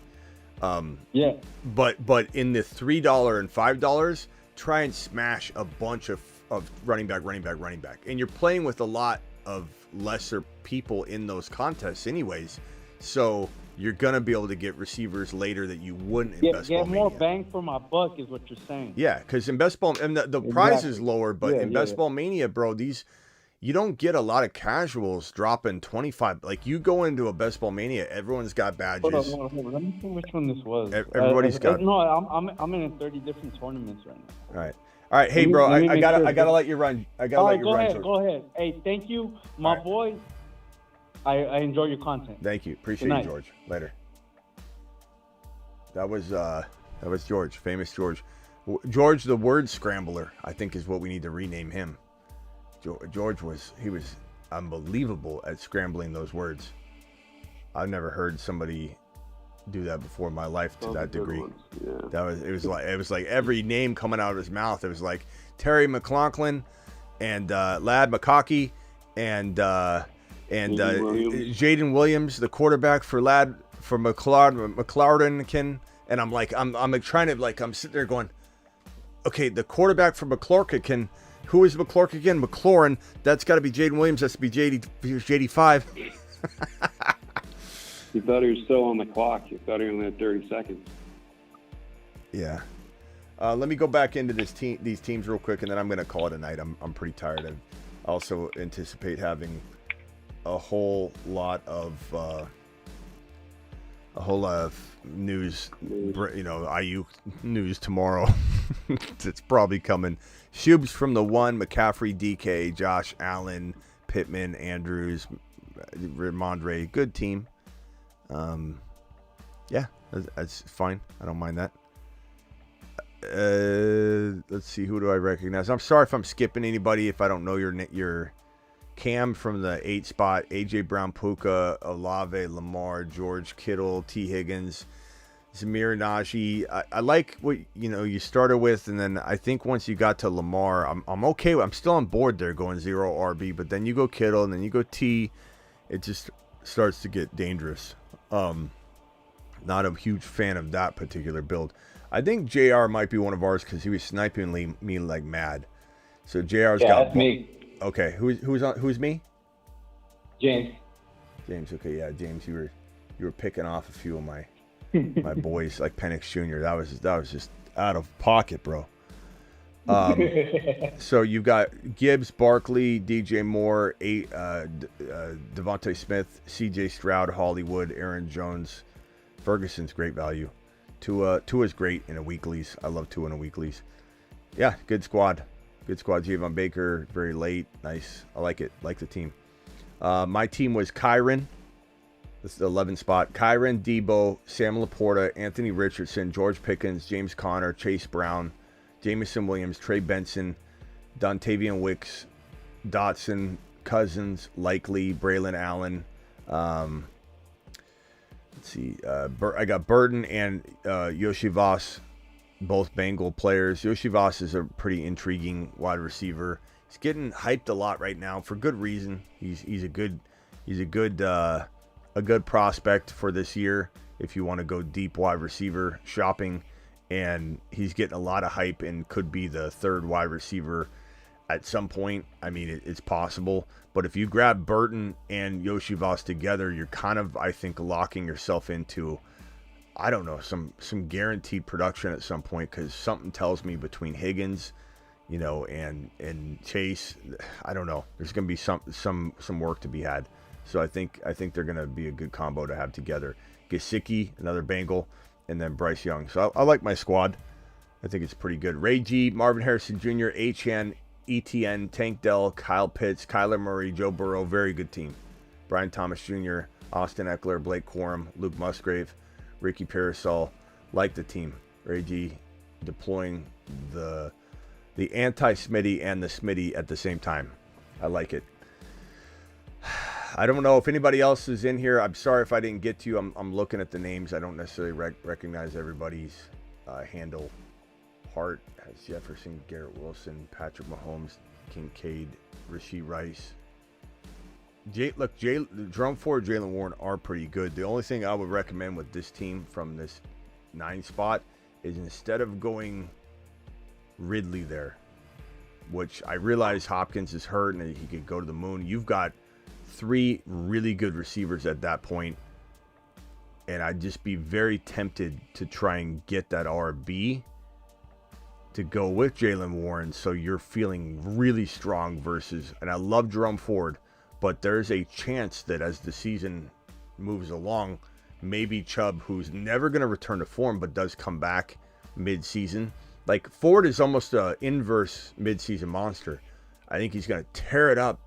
Yeah. But in the $3 and $5, try and smash a bunch of running back. And you're playing with a lot of lesser people in those contests anyways. So you're going to be able to get receivers later that you wouldn't in Best Ball Mania. Get more bang for my buck is what you're saying. Yeah, because in Best Ball, and the prize is lower, but in Best Ball Mania, bro, you don't get a lot of casuals dropping 25. Like, you go into a Best Ball Mania, everyone's got badges. Hold on. Let me see which one this was. Everybody's got. No, I'm in 30 different tournaments right now. All right. Hey, bro, I gotta let you run. Go ahead. Hey, thank you, my boy. I enjoy your content. Thank you. Appreciate you, George. Later. That was George, famous George. George the word scrambler, I think, is what we need to rename him. George was unbelievable at scrambling those words. I've never heard somebody do that before in my life to that degree. Yeah. It was like every name coming out of his mouth. It was like Terry McLaughlin and Ladd McConkey and Jaden Williams, the quarterback for McLaurin, and I'm like, I'm trying to, like, I'm sitting there going, okay, the quarterback for McLaurin, who is McLaurin? McLaurin, that's got to be Jaden Williams, that's to be JD5. You thought he was still on the clock. You thought he only had 30 seconds. Yeah. Let me go back into these teams real quick, and then I'm going to call it a night. I'm pretty tired. I also anticipate having a whole lot of news, IU news tomorrow. It's probably coming. Shubes from the 1, McCaffrey, DK, Josh Allen, Pittman, Andrews, Ramondre, good team. Yeah, that's fine. I don't mind that. Let's see, who do I recognize? I'm sorry if I'm skipping anybody, if I don't know your Cam from the 8 spot, AJ Brown, Puka, Olave, Lamar, George Kittle, T. Higgins, Zamir Najee. I like what you started with, and then I think once you got to Lamar, I'm okay. I'm still on board there going 0 RB, but then you go Kittle, and then you go T. It just starts to get dangerous. Not a huge fan of that particular build. I think JR might be one of ours because he was sniping me like mad. So JR's got. That's me. Okay, who's me? James. James. Okay, yeah, James. You were picking off a few of my boys like Penix Jr. That was just out of pocket, bro. So you've got Gibbs, Barkley, DJ Moore, Devontae Smith, CJ Stroud, Hollywood, Aaron Jones, Ferguson's great value. Tua's great in a weeklies. I love Tua in a weeklies. Yeah, good squad. Good squad. Javon Baker, very late. Nice. I like it. Like the team. My team was Kyron. This is the 11 spot. Kyron, Debo, Sam Laporta, Anthony Richardson, George Pickens, James Conner, Chase Brown, Jamison Williams, Trey Benson, Dontavian Wicks, Dotson, Cousins, Likely, Braylon Allen. Let's see. I got Burton and Yoshi Voss, both Bengal players. Yoshi Voss is a pretty intriguing wide receiver. He's getting hyped a lot right now for good reason. He's a good He's a good prospect for this year if you want to go deep wide receiver shopping, and he's getting a lot of hype and could be the third wide receiver at some point. I mean, it's possible, but if you grab Burton and Yoshivas together, you're kind of, I think, locking yourself into, I don't know, some guaranteed production at some point, because something tells me between Higgins, you know, and Chase, I don't know, there's going to be some work to be had. So I think they're going to be a good combo to have together. Gesicki, another Bengal, and then Bryce Young. So I like my squad. I think it's pretty good. Ray G, Marvin Harrison Jr., Achane, ETN, Tank Dell, Kyle Pitts, Kyler Murray, Joe Burrow, very good team. Brian Thomas Jr., Austin Eckler, Blake Corum, Luke Musgrave, Ricky Parasol, like the team. Ray G deploying the anti-Smitty and the Smitty at the same time. I like it. I don't know if anybody else is in here. I'm sorry if I didn't get to you. I'm looking at the names. I don't necessarily recognize everybody's handle. Hart has Jefferson, Garrett Wilson, Patrick Mahomes, Kincaid, Rashee Rice. Jerome Ford, Jalen Warren are pretty good. The only thing I would recommend with this team from this 9 spot is, instead of going Ridley there, which I realize Hopkins is hurt and he could go to the moon, you've got 3 really good receivers at that point, and I'd just be very tempted to try and get that RB to go with Jalen Warren, so you're feeling really strong versus, and I love Jerome Ford, but there's a chance that as the season moves along, maybe Chubb, who's never going to return to form but does come back mid-season. Like, Ford is almost an inverse mid-season monster. I think he's going to tear it up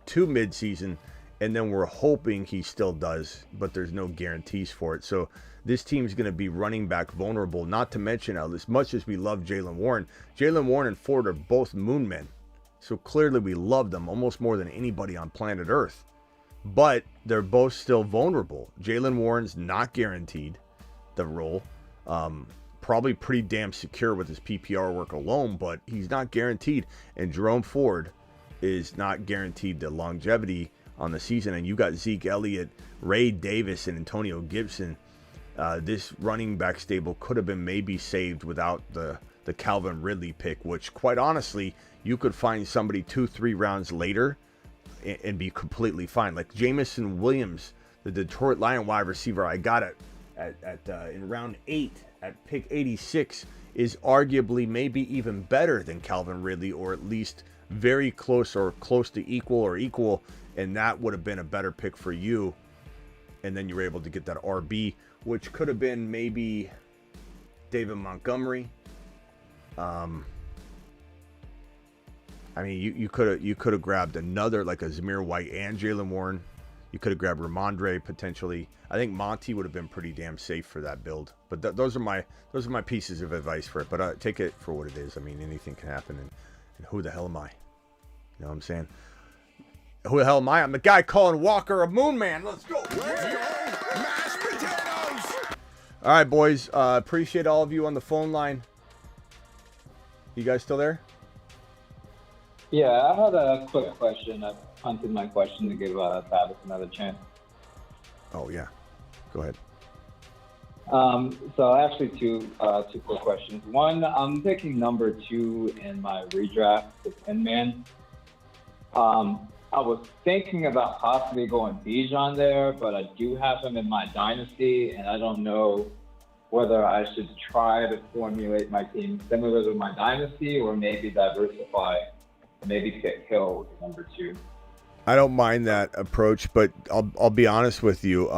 to mid-season, and then we're hoping he still does, but there's no guarantees for it. So this team's going to be running back vulnerable, not to mention, as much as we love Jalen Warren and Ford are both moon men. So clearly we love them almost more than anybody on planet Earth. But they're both still vulnerable. Jalen Warren's not guaranteed the role. Probably pretty damn secure with his PPR work alone, but he's not guaranteed. And Jerome Ford is not guaranteed the longevity on the season. And you got Zeke Elliott, Ray Davis, and Antonio Gibson. This running back stable could have been maybe saved without the Calvin Ridley pick, which, quite honestly, you could find somebody 2-3 rounds later and be completely fine. Like Jamison Williams, the Detroit Lion wide receiver I got in round 8 at pick 86, is arguably maybe even better than Calvin Ridley, or at least very close or close to equal, and that would have been a better pick for you. And then you were able to get that RB, which could have been maybe David Montgomery. I mean, you could have grabbed another, like a Zamir White and Jalen Warren. You could have grabbed Ramondre potentially. I think Monty would have been pretty damn safe for that build. But those are my pieces of advice for it. But take it for what it is. I mean, anything can happen. And who the hell am I? You know what I'm saying? Who the hell am I? I'm the guy calling Walker a moon man. Let's go. Mashed potatoes. All right, boys. Appreciate all of you on the phone line. You guys still there? Yeah, I had a quick question. I punted my question to give Travis another chance. Oh, yeah. Go ahead. So actually two quick questions. One, I'm picking number 2 in my redraft, the 10-man. I was thinking about possibly going Bijan there, but I do have him in my dynasty, and I don't know whether I should try to formulate my team similar to my dynasty or maybe diversify, maybe pick Hill with number 2. I don't mind that approach, but I'll be honest with you.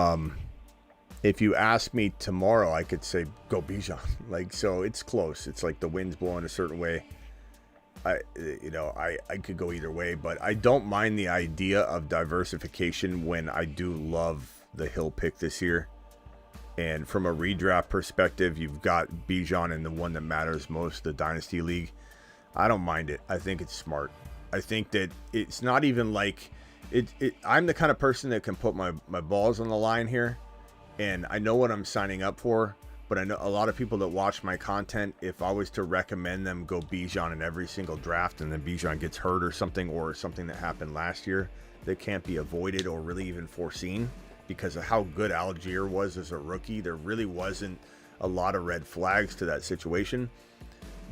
If you ask me tomorrow, I could say go Bijan. Like, so it's close. It's like the wind's blowing a certain way. I could go either way, but I don't mind the idea of diversification when I do love the Hill pick this year. And from a redraft perspective, you've got Bijan in the one that matters most, the Dynasty League. I don't mind it. I think it's smart. I think that it's not even like I'm the kind of person that can put my balls on the line here, and I know what I'm signing up for, But I know a lot of people that watch my content, if I was to recommend them go Bijan in every single draft and then Bijan gets hurt or something that happened last year that can't be avoided or really even foreseen because of how good Algier was as a rookie, there really wasn't a lot of red flags to that situation.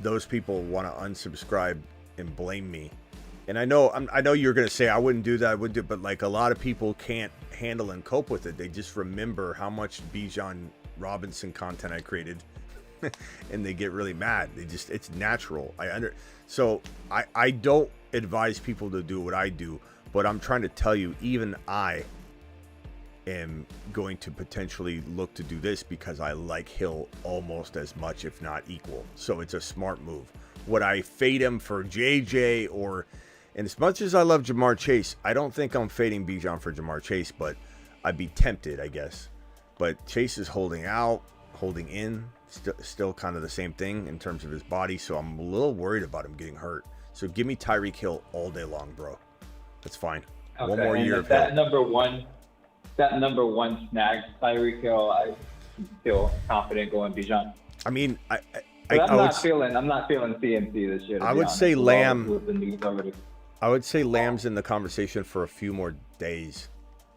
Those people want to unsubscribe and blame me. And I know you're going to say I wouldn't do that, but like a lot of people can't handle and cope with it. They just remember how much Bijan Robinson content I created and they get really mad. It's natural. So I don't advise people to do what I do, but I'm trying to tell you, even I am going to potentially look to do this because I like Hill almost as much, if not equal. So it's a smart move. Would I fade him for JJ and as much as I love Jamar Chase, I don't think I'm fading Bijan for Jamar Chase, but I'd be tempted, I guess. But Chase is holding out, holding in, still kind of the same thing in terms of his body. So I'm a little worried about him getting hurt. So give me Tyreek Hill all day long, bro. That's fine. Okay, one more year of that Hill. number one snag, Tyreek Hill, I feel confident going Bijan. I mean, I'm not feeling CMC this year. I would say Lamb. With the news already. I would say Lamb's in the conversation for a few more days,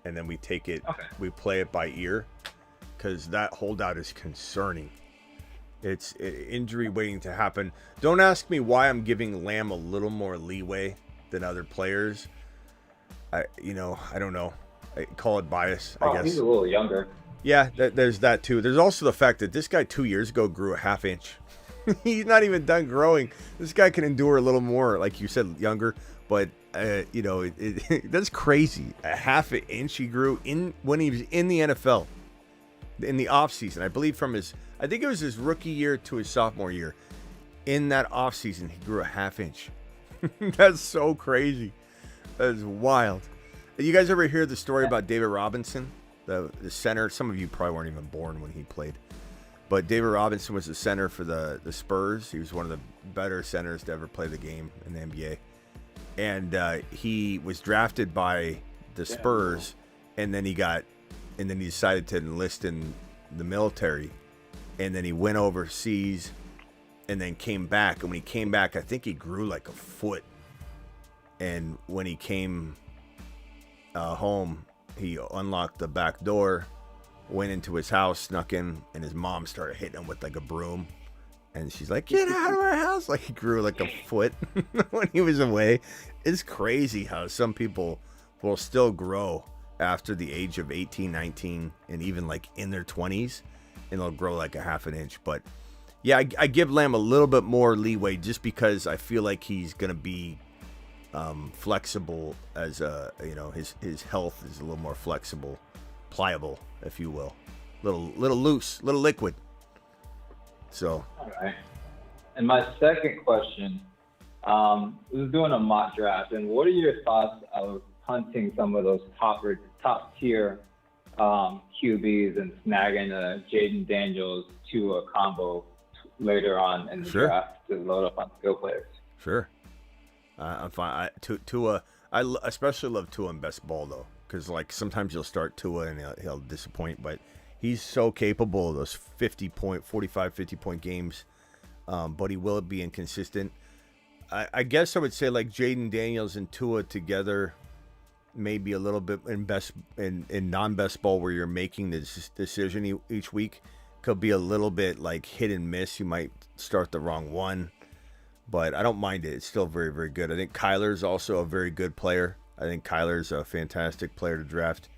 and then we take it. Okay. We play it by ear, because that holdout is concerning. It's injury waiting to happen. Don't ask me why I'm giving Lamb a little more leeway than other players. I don't know. I call it bias, I guess. He's a little younger. Yeah, there's that too. There's also the fact that this guy 2 years ago grew a half inch. He's not even done growing. This guy can endure a little more, like you said, younger. But that's crazy. A half an inch he grew when he was in the NFL, in the offseason. I believe I think it was his rookie year to his sophomore year. In that offseason, he grew a half inch. That's so crazy. That's wild. You guys ever hear the story about David Robinson, the center? Some of you probably weren't even born when he played. But David Robinson was the center for the Spurs. He was one of the better centers to ever play the game in the NBA. And he was drafted by the Spurs, and then he decided to enlist in the military, and then he went overseas, and then came back. And when he came back, I think he grew like a foot. And when he came home, he unlocked the back door, went into his house, snuck in, and his mom started hitting him with like a broom. And she's like, get out of our house. Like he grew like a foot when he was away. It's crazy how some people will still grow after the age of 18, 19, and even like in their 20s, and they'll grow like a half an inch. But yeah, I give Lamb a little bit more leeway just because I feel like he's going to be flexible as his health is a little more flexible, pliable, if you will. Little loose, little liquid. So, all right. And my second question, I was doing a mock draft, and what are your thoughts of hunting some of those top tier QBs and snagging a Jaden Daniels to a combo later on in the draft to load up on skill players? Sure. I'm fine. Tua, I especially love Tua in best ball though, because like sometimes you'll start Tua and he'll disappoint, but he's so capable of those 50 point games, but he will be inconsistent. I guess I would say like Jaden Daniels and Tua together, maybe a little bit in non-best ball where you're making this decision each week, could be a little bit like hit and miss. You might start the wrong one, but I don't mind it. It's still very, very good. I think Kyler's also a very good player. I think Kyler's a fantastic player to draft.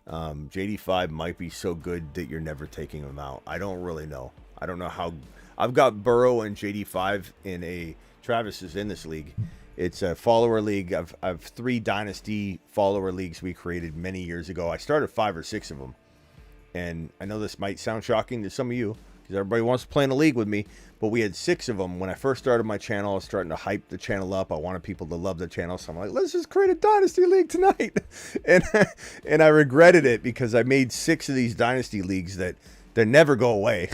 JD5 might be so good that you're never taking him out. I don't really know. I don't know how. I've got Burrow and JD5 in a Travis is in this league. It's a follower league. I've 3 dynasty follower leagues we created many years ago. I started 5 or 6 of them, and I know this might sound shocking to some of you because everybody wants to play in a league with me, but we had 6 of them when I first started my channel. I was starting to hype the channel up. I wanted people to love the channel, so I'm like, let's just create a dynasty league tonight. And I regretted it because I made 6 of these dynasty leagues that they never go away.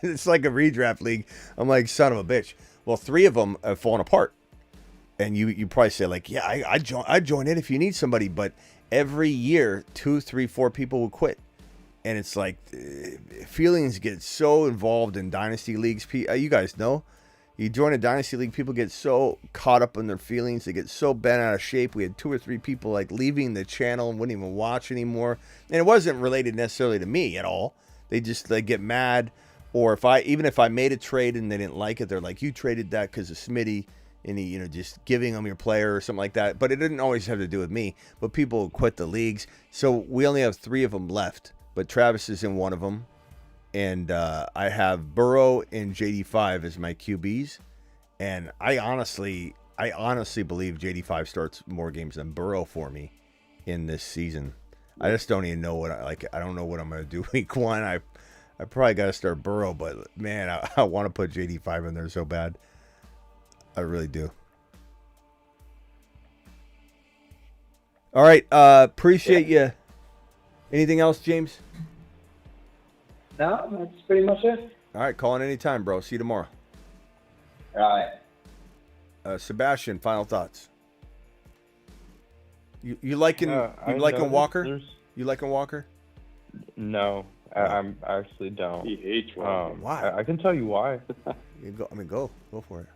It's like a redraft league. I'm like, son of a bitch. Well, 3 of them have fallen apart. And you probably say like, yeah, I'd join it if you need somebody. But every year, 2, 3, 4 people will quit. And it's like feelings get so involved in dynasty leagues. You guys know, you join a dynasty league, people get so caught up in their feelings. They get so bent out of shape. We had 2 or 3 people like leaving the channel and wouldn't even watch anymore. And it wasn't related necessarily to me at all. They just like get mad. Or even if I made a trade and they didn't like it, they're like, you traded that because of Smitty and he, just giving them your player or something like that. But it didn't always have to do with me. But people quit the leagues. So we only have 3 of them left. But Travis is in one of them. And I have Burrow and JD5 as my QBs. And I honestly believe JD5 starts more games than Burrow for me in this season. I just don't even know what I don't know what I'm going to do week 1. I probably got to start Burrow. But, man, I want to put JD5 in there so bad. I really do. All right. Appreciate you. Anything else, James? No, that's pretty much it. All right, call in anytime, bro. See you tomorrow. All right. Sebastian, final thoughts. You liking Walker? You liking Walker? No, I actually don't. He hates Walker. Why? I can tell you why. Go for it.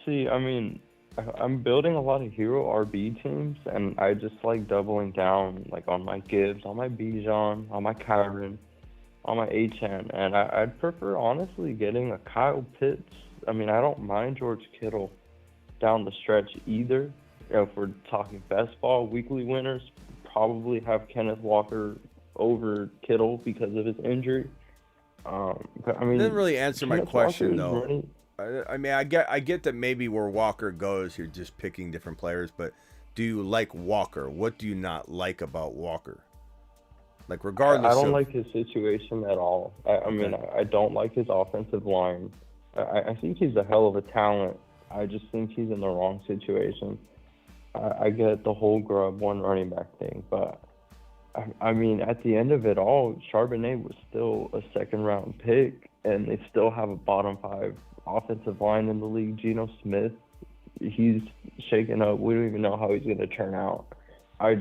See, I'm building a lot of hero RB teams, and I just like doubling down like on my Gibbs, on my Bijan, on my Kyron, on my HN, and I'd prefer honestly getting a Kyle Pitts. I don't mind George Kittle down the stretch either. If we're talking best ball weekly winners, probably have Kenneth Walker over Kittle because of his injury. But it didn't really answer my question though. Running. I get that maybe where Walker goes, you're just picking different players, but do you like Walker? What do you not like about Walker? Like, regardless I don't like his situation at all. I don't like his offensive line. I think he's a hell of a talent. I just think he's in the wrong situation. I get the whole grab one running back thing, but at the end of it all, Charbonnet was still a second-round pick, and they still have a bottom 5 offensive line in the league. Geno Smith, he's shaken up. We don't even know how he's going to turn out. I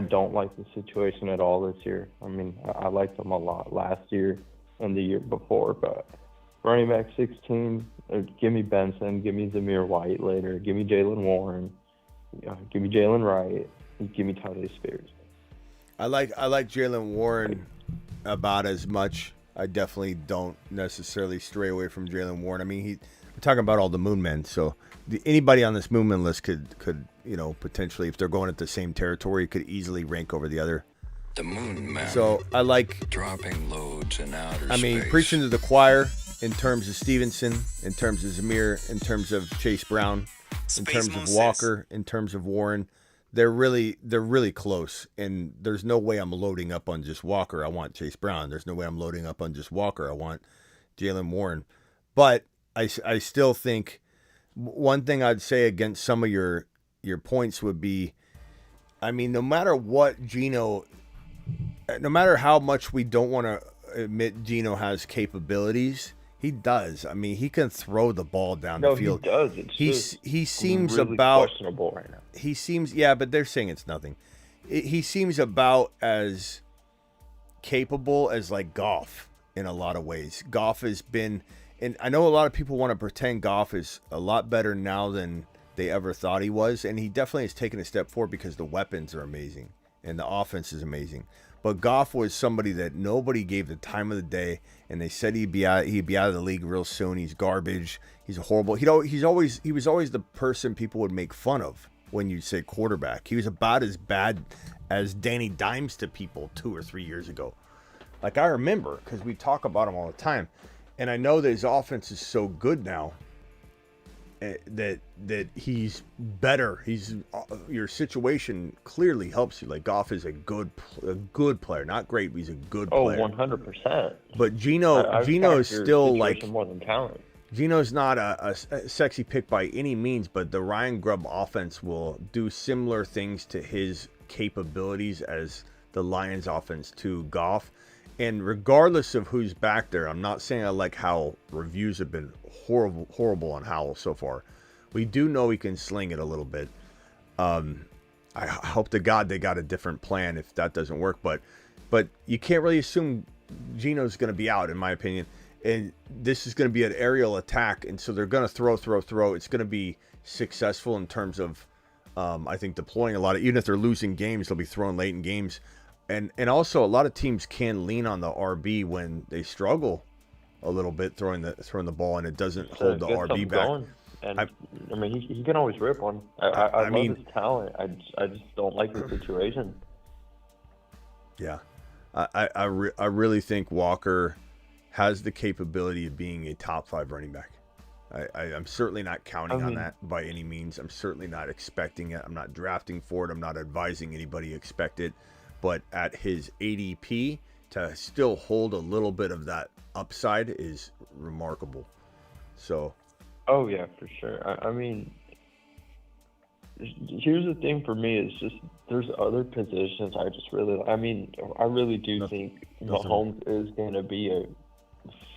don't like the situation at all this year. I liked him a lot last year and the year before, but running back 16, give me Benson, give me Zamir White later, give me Jalen Warren, give me Jalen Wright, give me Tajay Spears. I like Jalen Warren about as much. I definitely don't necessarily stray away from Jalen Warren. We're talking about all the Moon Men, so anybody on this Moon Men list could potentially, if they're going at the same territory, could easily rank over the other. The Moon Men. So I like dropping loads in outer space. Preaching to the choir in terms of Stevenson, in terms of Zamir, in terms of Chase Brown, in terms of Walker, in terms of Warren. They're really close, and there's no way I'm loading up on just Walker. I want Chase Brown. There's no way I'm loading up on just Walker. I want Jalen Warren. But I still think one thing I'd say against some of your points would be, no matter what Geno, no matter how much we don't want to admit Geno has capabilities, he does. He can throw the ball down the field. He does. He seems really about questionable right now. He seems, but they're saying it's nothing. He seems about as capable as like Goff in a lot of ways. Goff has been, and I know a lot of people want to pretend Goff is a lot better now than they ever thought he was, and he definitely has taken a step forward because the weapons are amazing and the offense is amazing. But Goff was somebody that nobody gave the time of the day, and they said he'd be out of the league real soon. He's garbage. He's horrible. He was always the person people would make fun of when you say quarterback. He was about as bad as Danny Dimes to people 2 or 3 years ago. Like, I remember, because we talk about him all the time, and I know that his offense is so good now that he's better. Your situation clearly helps you. Like, Goff is a good player, not great, but he's a good player. 100%. But Geno is still like more than talent. Geno's not a sexy pick by any means, but the Ryan Grubb offense will do similar things to his capabilities as the Lions offense to Goff. And regardless of who's back there, I'm not saying I like how reviews have been horrible on Howell so far. We do know he can sling it a little bit. I hope to God they got a different plan if that doesn't work. But but you can't really assume Geno's going to be out, in my opinion. And this is going to be an aerial attack, and so they're going to throw. It's going to be successful in terms of, I think, deploying a lot of, even if they're losing games, they'll be throwing late in games. And also, a lot of teams can lean on the RB when they struggle a little bit throwing the ball, and it doesn't hold the RB back. Going. And I mean, he can always rip one. I love his talent. I just don't like the situation. Yeah, I really think Walker has the capability of being a top 5 running back. I'm certainly not counting on that by any means. I'm certainly not expecting it. I'm not drafting for it. I'm not advising anybody expect it. But at his ADP, to still hold a little bit of that upside is remarkable. So. Oh, yeah, for sure. I mean, here's the thing for me is just there's other positions I really do think Mahomes is going to be a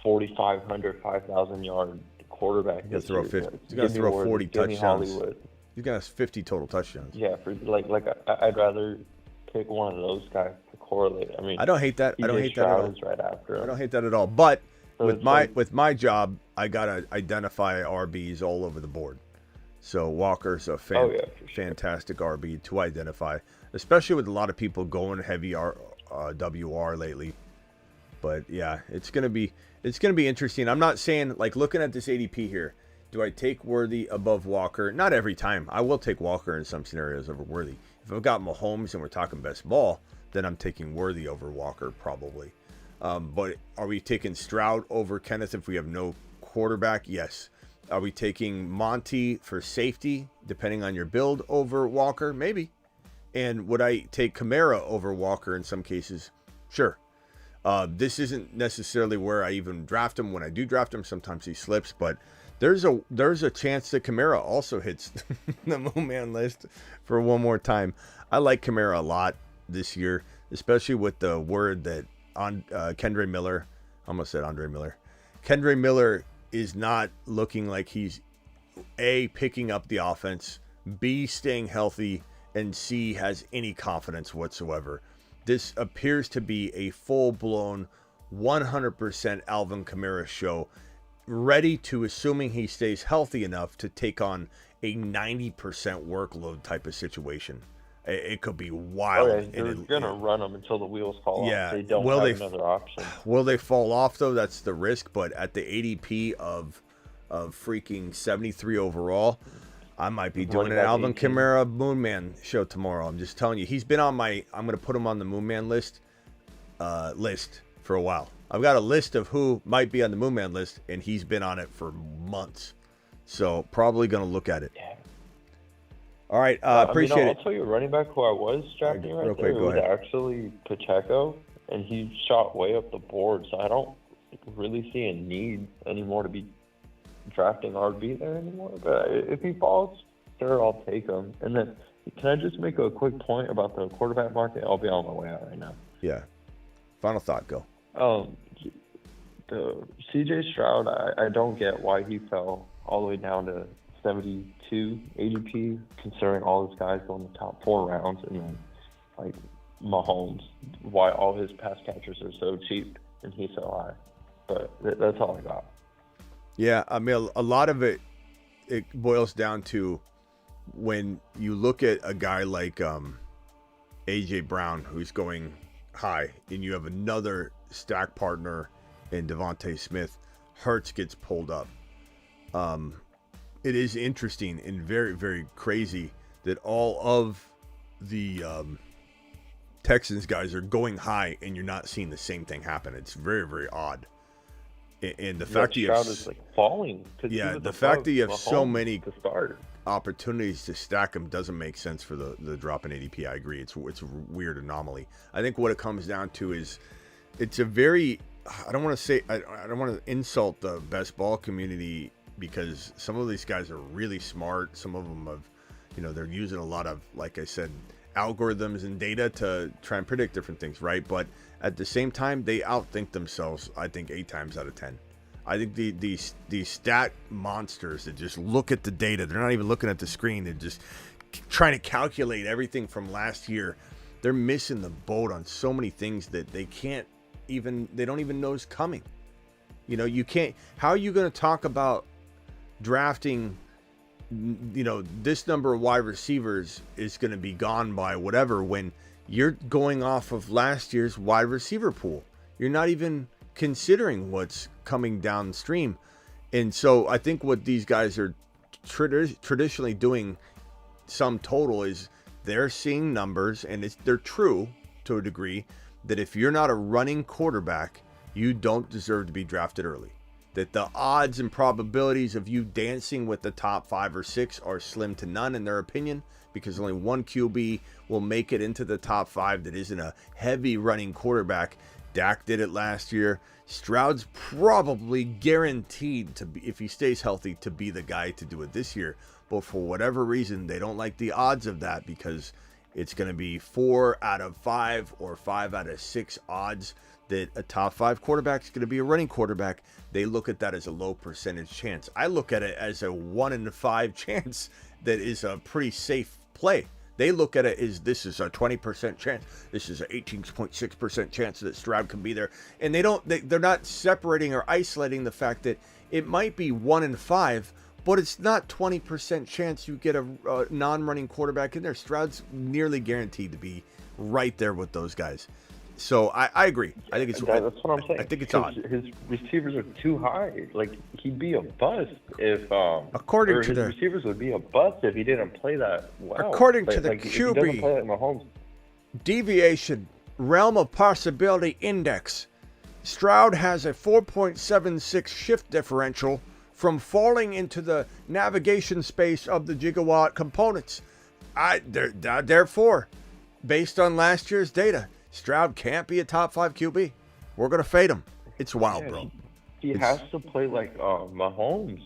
4,500, 5,000 yard quarterback. He's going to throw 40 touchdowns. He's going to have 50 total touchdowns. Yeah, I'd rather pick one of those guys to correlate. I mean, I don't hate that. I don't hate that at all. Right after him. I don't hate that at all. But with my job, I gotta identify RBs all over the board. So Walker's a fantastic RB to identify, especially with a lot of people going heavy WR lately. But yeah, it's gonna be interesting. I'm not saying, like, looking at this ADP here, do I take Worthy above Walker? Not every time. I will take Walker in some scenarios over Worthy. If I've got Mahomes and we're talking best ball, then I'm taking Worthy over Walker probably. But are we taking Stroud over Kenneth if we have no quarterback? Yes. Are we taking Monty for safety, depending on your build, over Walker? Maybe. And would I take Kamara over Walker in some cases? Sure. This isn't necessarily where I even draft him. When I do draft him, sometimes he slips, but there's a chance that Kamara also hits the Moon Man list for one more time. I like Kamara a lot this year, especially with the word that Kendre Miller, I almost said Andre Miller. Kendre Miller is not looking like he's A, picking up the offense, B, staying healthy, and C, has any confidence whatsoever. This appears to be a full-blown 100% Alvin Kamara show, ready to, assuming he stays healthy enough, to take on a 90% workload type of situation. It could be wild. Oh, yeah, they're going to run them until the wheels fall off. They don't have another option. Will they fall off, though? That's the risk. But at the ADP of freaking 73 overall, I might be doing an Alvin Kamara Moon Man show tomorrow. I'm just telling you. He's been on my, I'm going to put him on the Moon Man list for a while. I've got a list of who might be on the Moon Man list, and he's been on it for months. So probably going to look at it. Yeah. All right, appreciate it. I'll tell you a running back who I was drafting right there. It was actually Pacheco, and he shot way up the board, so I don't really see a need anymore to be drafting RB there anymore. But if he falls, sure, I'll take him. And then, can I just make a quick point about the quarterback market? I'll be on my way out right now. Yeah. Final thought, go. The CJ Stroud, I don't get why he fell all the way down to 72 ADP, considering all these guys go in the top 4 rounds, and then like Mahomes, why all his pass catchers are so cheap and he's so high. But that's all I got. Yeah, I mean, a lot of it boils down to when you look at a guy like AJ Brown, who's going high, and you have another stack partner in Devontae Smith. Hurts gets pulled up. It is interesting and very, very crazy that all of the Texans guys are going high, and you're not seeing the same thing happen. It's very, very odd. And the fact that you have, is like falling. Yeah, the fact that you have so many opportunities to stack them doesn't make sense for the drop in ADP. I agree. It's a weird anomaly. I think what it comes down to is it's a very, I don't want to insult the best ball community, because some of these guys are really smart. Some of them have, they're using a lot of, like I said, algorithms and data to try and predict different things, right? But at the same time, they outthink themselves, I think, 8 times out of 10. I think these stat monsters that just look at the data, they're not even looking at the screen, they're just trying to calculate everything from last year. they're missing the boat on so many things that they don't even know is coming. You can't. How are you going to talk about drafting? This number of wide receivers is going to be gone by whatever when you're going off of last year's wide receiver pool. You're not even considering what's coming downstream. And so I think what these guys are traditionally doing, sum total, is they're seeing numbers, and they're true to a degree, that if you're not a running quarterback, you don't deserve to be drafted early. That the odds and probabilities of you dancing with the top 5 or 6 are slim to none in their opinion, because only one QB will make it into the top 5 that isn't a heavy running quarterback. Dak did it last year. Stroud's probably guaranteed to be, if he stays healthy, to be the guy to do it this year. But for whatever reason, they don't like the odds of that, because it's going to be 4 out of 5 or 5 out of 6 odds that a top 5 quarterback is going to be a running quarterback. They look at that as a low percentage chance. I look at it as a 1 in 5 chance that is a pretty safe play. They look at it as this is a 20% chance. This is an 18.6% chance that Stroud can be there. And they're not separating or isolating the fact that it might be 1 in 5, but it's not 20% chance you get a non-running quarterback in there. Stroud's nearly guaranteed to be right there with those guys. So I agree. I think it's that's what I'm saying. I think it's odd. His receivers are too high. Like, he'd be a bust if according to his receivers would be a bust if he didn't play that well. According to the if he doesn't play like QB Mahomes. deviation realm of possibility index, Stroud has a 4.76 shift differential from falling into the navigation space of the gigawatt components. Therefore, based on last year's data, Stroud can't be a top 5 QB. We're going to fade him. It's wild, bro. He has to play like Mahomes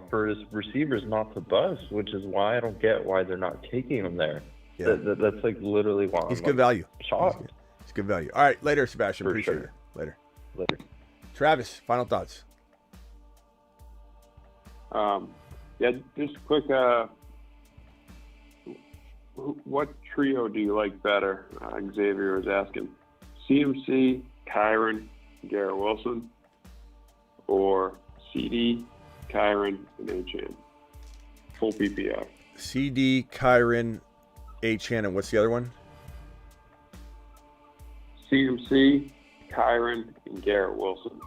for his receivers not to bust, which is why I don't get why they're not taking him there. Yeah. That's like literally why He's I'm good value. shocked. It's good value. All right, later, Sebastian. For Appreciate sure. it. Later. Later. Travis, final thoughts. Yeah, just quick. What trio do you like better? Xavier was asking. CMC, Kyron, Garrett Wilson, or CD, Kyron, and Achane? Full PPR. CD, Kyron, Achane, and what's the other one? CMC, Kyron, and Garrett Wilson.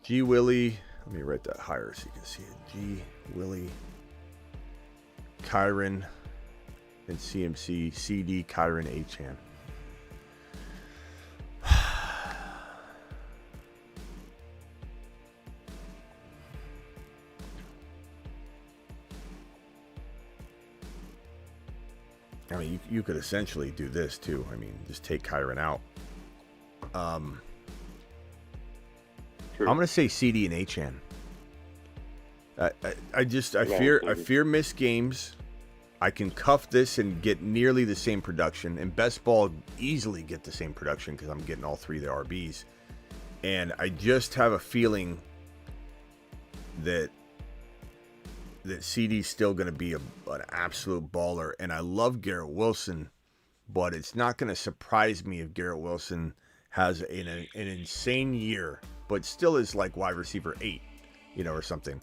G. Willie. Let me write that higher so you can see it. G. Willie, Kyron, and CMC. CD, Kyron, Achane. I mean, you could essentially do this too. I mean, just take Kyron out. I'm going to say CD and Achane. I fear missed games. I can cuff this and get nearly the same production, and best ball easily get the same production because I'm getting all 3 of the RBs. And I just have a feeling that CD's still going to be an absolute baller. And I love Garrett Wilson, but it's not going to surprise me if Garrett Wilson has an insane year, but still is like wide receiver 8, or something.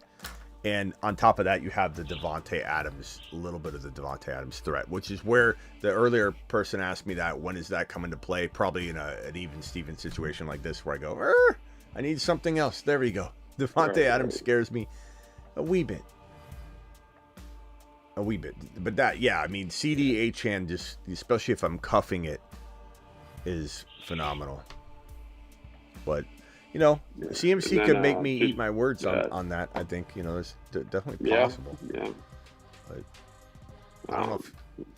And on top of that, you have the Devontae Adams, a little bit of the Devontae Adams threat, which is where the earlier person asked me that, when does that come into play? Probably in an even Steven situation like this where I go, I need something else. There we go. Devontae Adams scares me a wee bit. But that, yeah, I mean, CD, Achane, just, especially if I'm cuffing it, is phenomenal. But, CMC could make me eat my words on that. I think, it's definitely possible. Yeah. But I don't know if...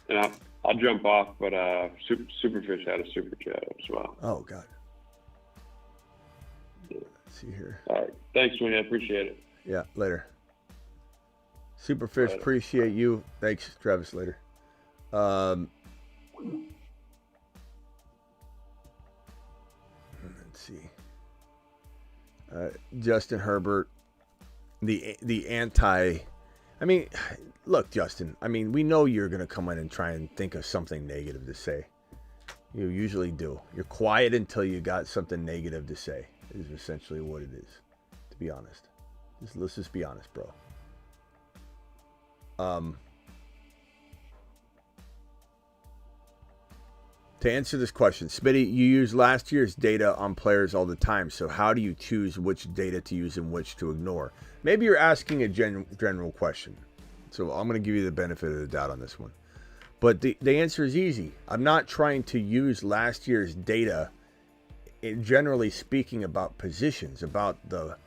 And I'll jump off, but Superfish had a super chat as well. Oh, God. Let's see here. All right. Thanks, Sweeney. I appreciate it. Yeah, later. Superfish, appreciate you. Thanks, Travis. Later. Let's see. Justin Herbert, the anti. I mean, look, Justin, I mean, we know you're going to come in and try and think of something negative to say. You usually do. You're quiet until you got something negative to say, is essentially what it is, to be honest. Let's just be honest, bro. To answer this question, Smitty, you use last year's data on players all the time, so how do you choose which data to use and which to ignore? Maybe you're asking a general question, so I'm going to give you the benefit of the doubt on this one. But the answer is easy. I'm not trying to use last year's data, generally speaking, about positions, about the...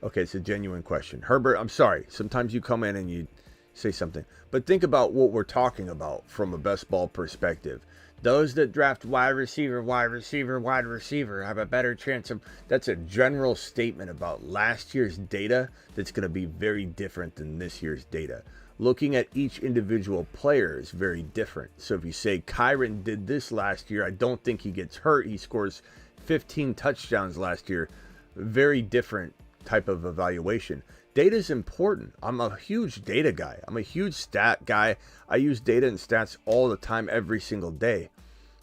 Okay, it's a genuine question. Herbert, I'm sorry. Sometimes you come in and you say something. But think about what we're talking about from a best ball perspective. Those that draft wide receiver have a better chance of... That's a general statement about last year's data that's going to be very different than this year's data. Looking at each individual player is very different. So if you say Kyron did this last year, I don't think he gets hurt. He scores 15 touchdowns last year. Very different type of evaluation. Data is important. I'm a huge data guy. I'm a huge stat guy. I use data and stats all the time, every single day.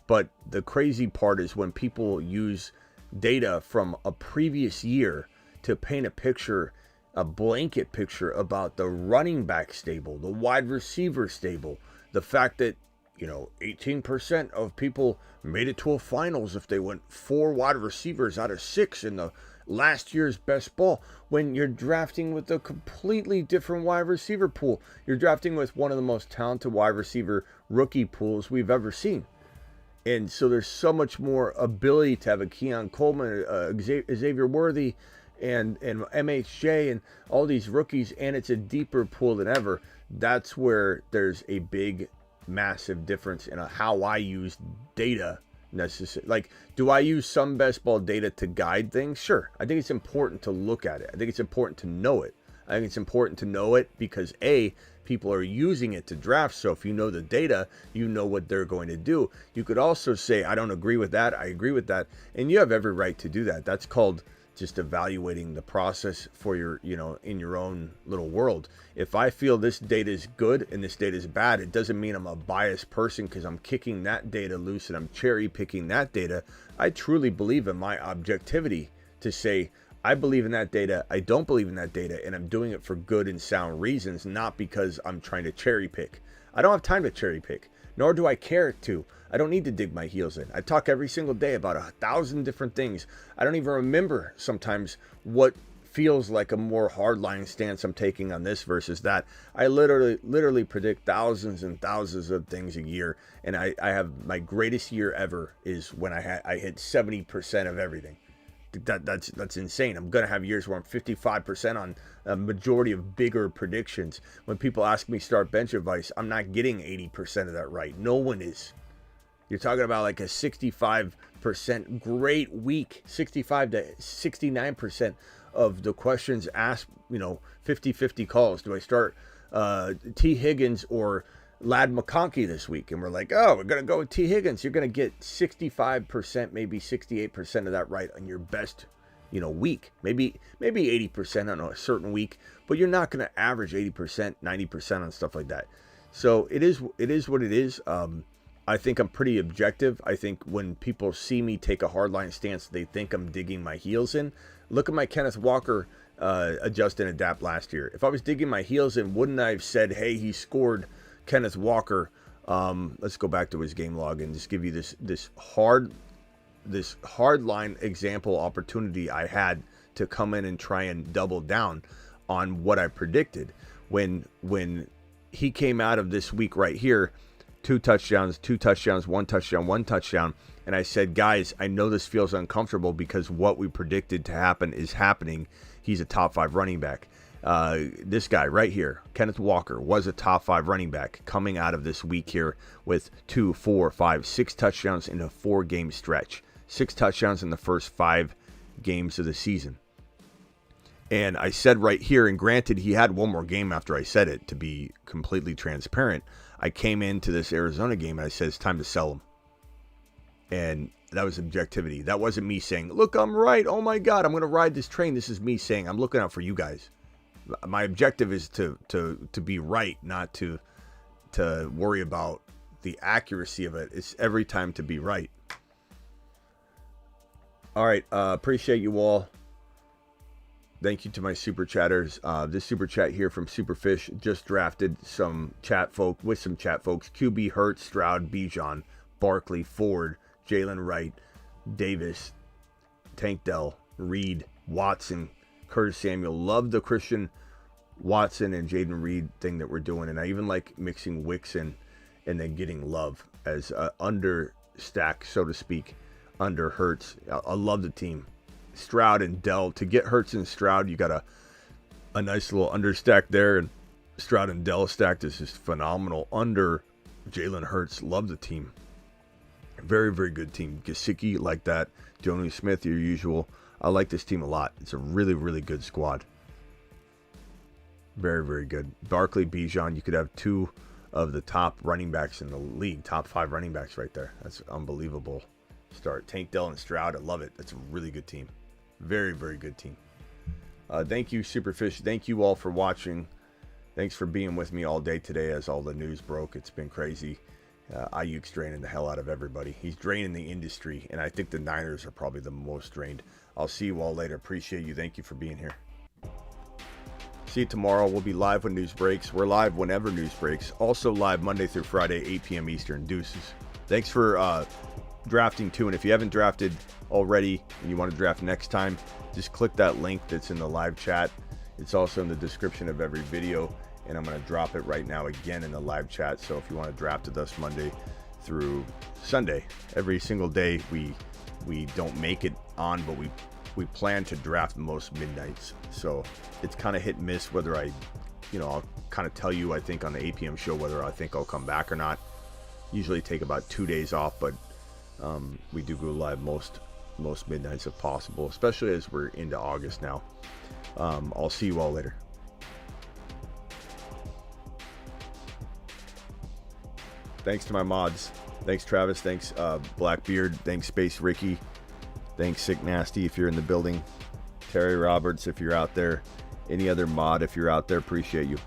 But the crazy part is when people use data from a previous year to paint a picture, a blanket picture about the running back stable, the wide receiver stable, the fact that, 18% of people made it to a finals if they went 4 wide receivers out of 6 in the last year's best ball, when you're drafting with a completely different wide receiver pool. You're drafting with one of the most talented wide receiver rookie pools we've ever seen. And so there's so much more ability to have a Keon Coleman, Xavier Worthy, and MHJ, and all these rookies, and it's a deeper pool than ever. That's where there's a big, massive difference in how I use data. Like, do I use some best ball data to guide things? Sure. I think it's important to look at it. I think it's important to know it. I think it's important to know it because people are using it to draft. So if you know the data, you know what they're going to do. You could also say, I don't agree with that. I agree with that. And you have every right to do that. That's called just evaluating the process for your, in your own little world. If I feel this data is good and this data is bad, it doesn't mean I'm a biased person because I'm kicking that data loose and I'm cherry picking that data. I truly believe in my objectivity to say, I believe in that data, I don't believe in that data, and I'm doing it for good and sound reasons, not because I'm trying to cherry pick. I don't have time to cherry pick, nor do I care to. I don't need to dig my heels in. I talk every single day about 1,000 different things. I don't even remember sometimes what feels like a more hardline stance I'm taking on this versus that. I literally predict thousands and thousands of things a year, and I have my greatest year ever is when I hit 70% of everything. That's insane. I'm gonna have years where I'm 55% on a majority of bigger predictions. When people ask me start bench advice, I'm not getting 80% of that right. No one is. You're talking about like a 65% great week, 65 to 69% of the questions asked, 50-50 calls. Do I start T. Higgins or Lad McConkey this week? And we're like, oh, we're going to go with T. Higgins. You're going to get 65%, maybe 68% of that right on your best, week. Maybe 80% on a certain week, but you're not going to average 80%, 90% on stuff like that. So it is what it is. I think I'm pretty objective. I think when people see me take a hardline stance, they think I'm digging my heels in. Look at my Kenneth Walker adjust and adapt last year. If I was digging my heels in, wouldn't I have said, hey, he scored Kenneth Walker? Let's go back to his game log and just give you this hard line example opportunity I had to come in and try and double down on what I predicted. When he came out of this week right here, 2 touchdowns, 1 touchdown. And I said, guys, I know this feels uncomfortable because what we predicted to happen is happening. He's a top 5 running back. This guy right here, Kenneth Walker, was a top 5 running back coming out of this week here with 2, 4, 5, 6 touchdowns in a 4-game stretch. 6 touchdowns in the first 5 games of the season. And I said right here, and granted, he had one more game after I said it, to be completely transparent. I came into this Arizona game and I said, it's time to sell him. And that was objectivity. That wasn't me saying, look, I'm right. Oh my God, I'm going to ride this train. This is me saying, I'm looking out for you guys. My objective is to be right, not to worry about the accuracy of it. It's every time to be right. All right, appreciate you all. Thank you to my super chatters. This super chat here from Superfish just drafted some chat folks. QB, Hurts, Stroud, Bijan, Barkley, Ford, Jalen Wright, Davis, Tank Dell, Reed, Watson, Curtis Samuel. Love the Christian Watson and Jaden Reed thing that we're doing. And I even like mixing Wicks in and then getting Love as understack, so to speak, under Hurts. I love the team. Stroud and Dell. To get Hurts and Stroud, you got a nice little understack there. And Stroud and Dell stacked is just phenomenal. Under Jalen Hurts. Love the team. Very, very good team. Gesicki like that. Jonnu Smith, your usual. I like this team a lot. It's a really, really good squad. Very, very good. Barkley, Bijan. You could have two of the top running backs in the league. Top 5 running backs right there. That's unbelievable start. Tank Dell and Stroud. I love it. That's a really good team. Very, very good team. Thank you, Superfish. Thank you all for watching. Thanks for being with me all day today as all the news broke. It's been crazy. Ayuk's draining the hell out of everybody. He's draining the industry, and I think the Niners are probably the most drained. I'll see you all later. Appreciate you. Thank you for being here. See you tomorrow. We'll be live when news breaks. We're live whenever news breaks. Also live Monday through Friday, 8 p.m. Eastern. Deuces. Thanks for drafting too. And if you haven't drafted already and you want to draft next time, just click that link that's in the live chat. It's also in the description of every video. And I'm going to drop it right now again in the live chat. So if you want to draft with us Monday through Sunday, every single day we don't make it on, but we plan to draft most midnights. So it's kind of hit and miss whether I'll kind of tell you, I think on the 8 p.m. show, whether I think I'll come back or not. Usually take about 2 days off, but we do go live most midnights if possible, especially as we're into August now. I'll see you all later. Thanks to my mods. Thanks, Travis. Thanks, Blackbeard. Thanks, Space Ricky. Thanks, Sick Nasty, if you're in the building. Terry Roberts, if you're out there. Any other mod, if you're out there, appreciate you.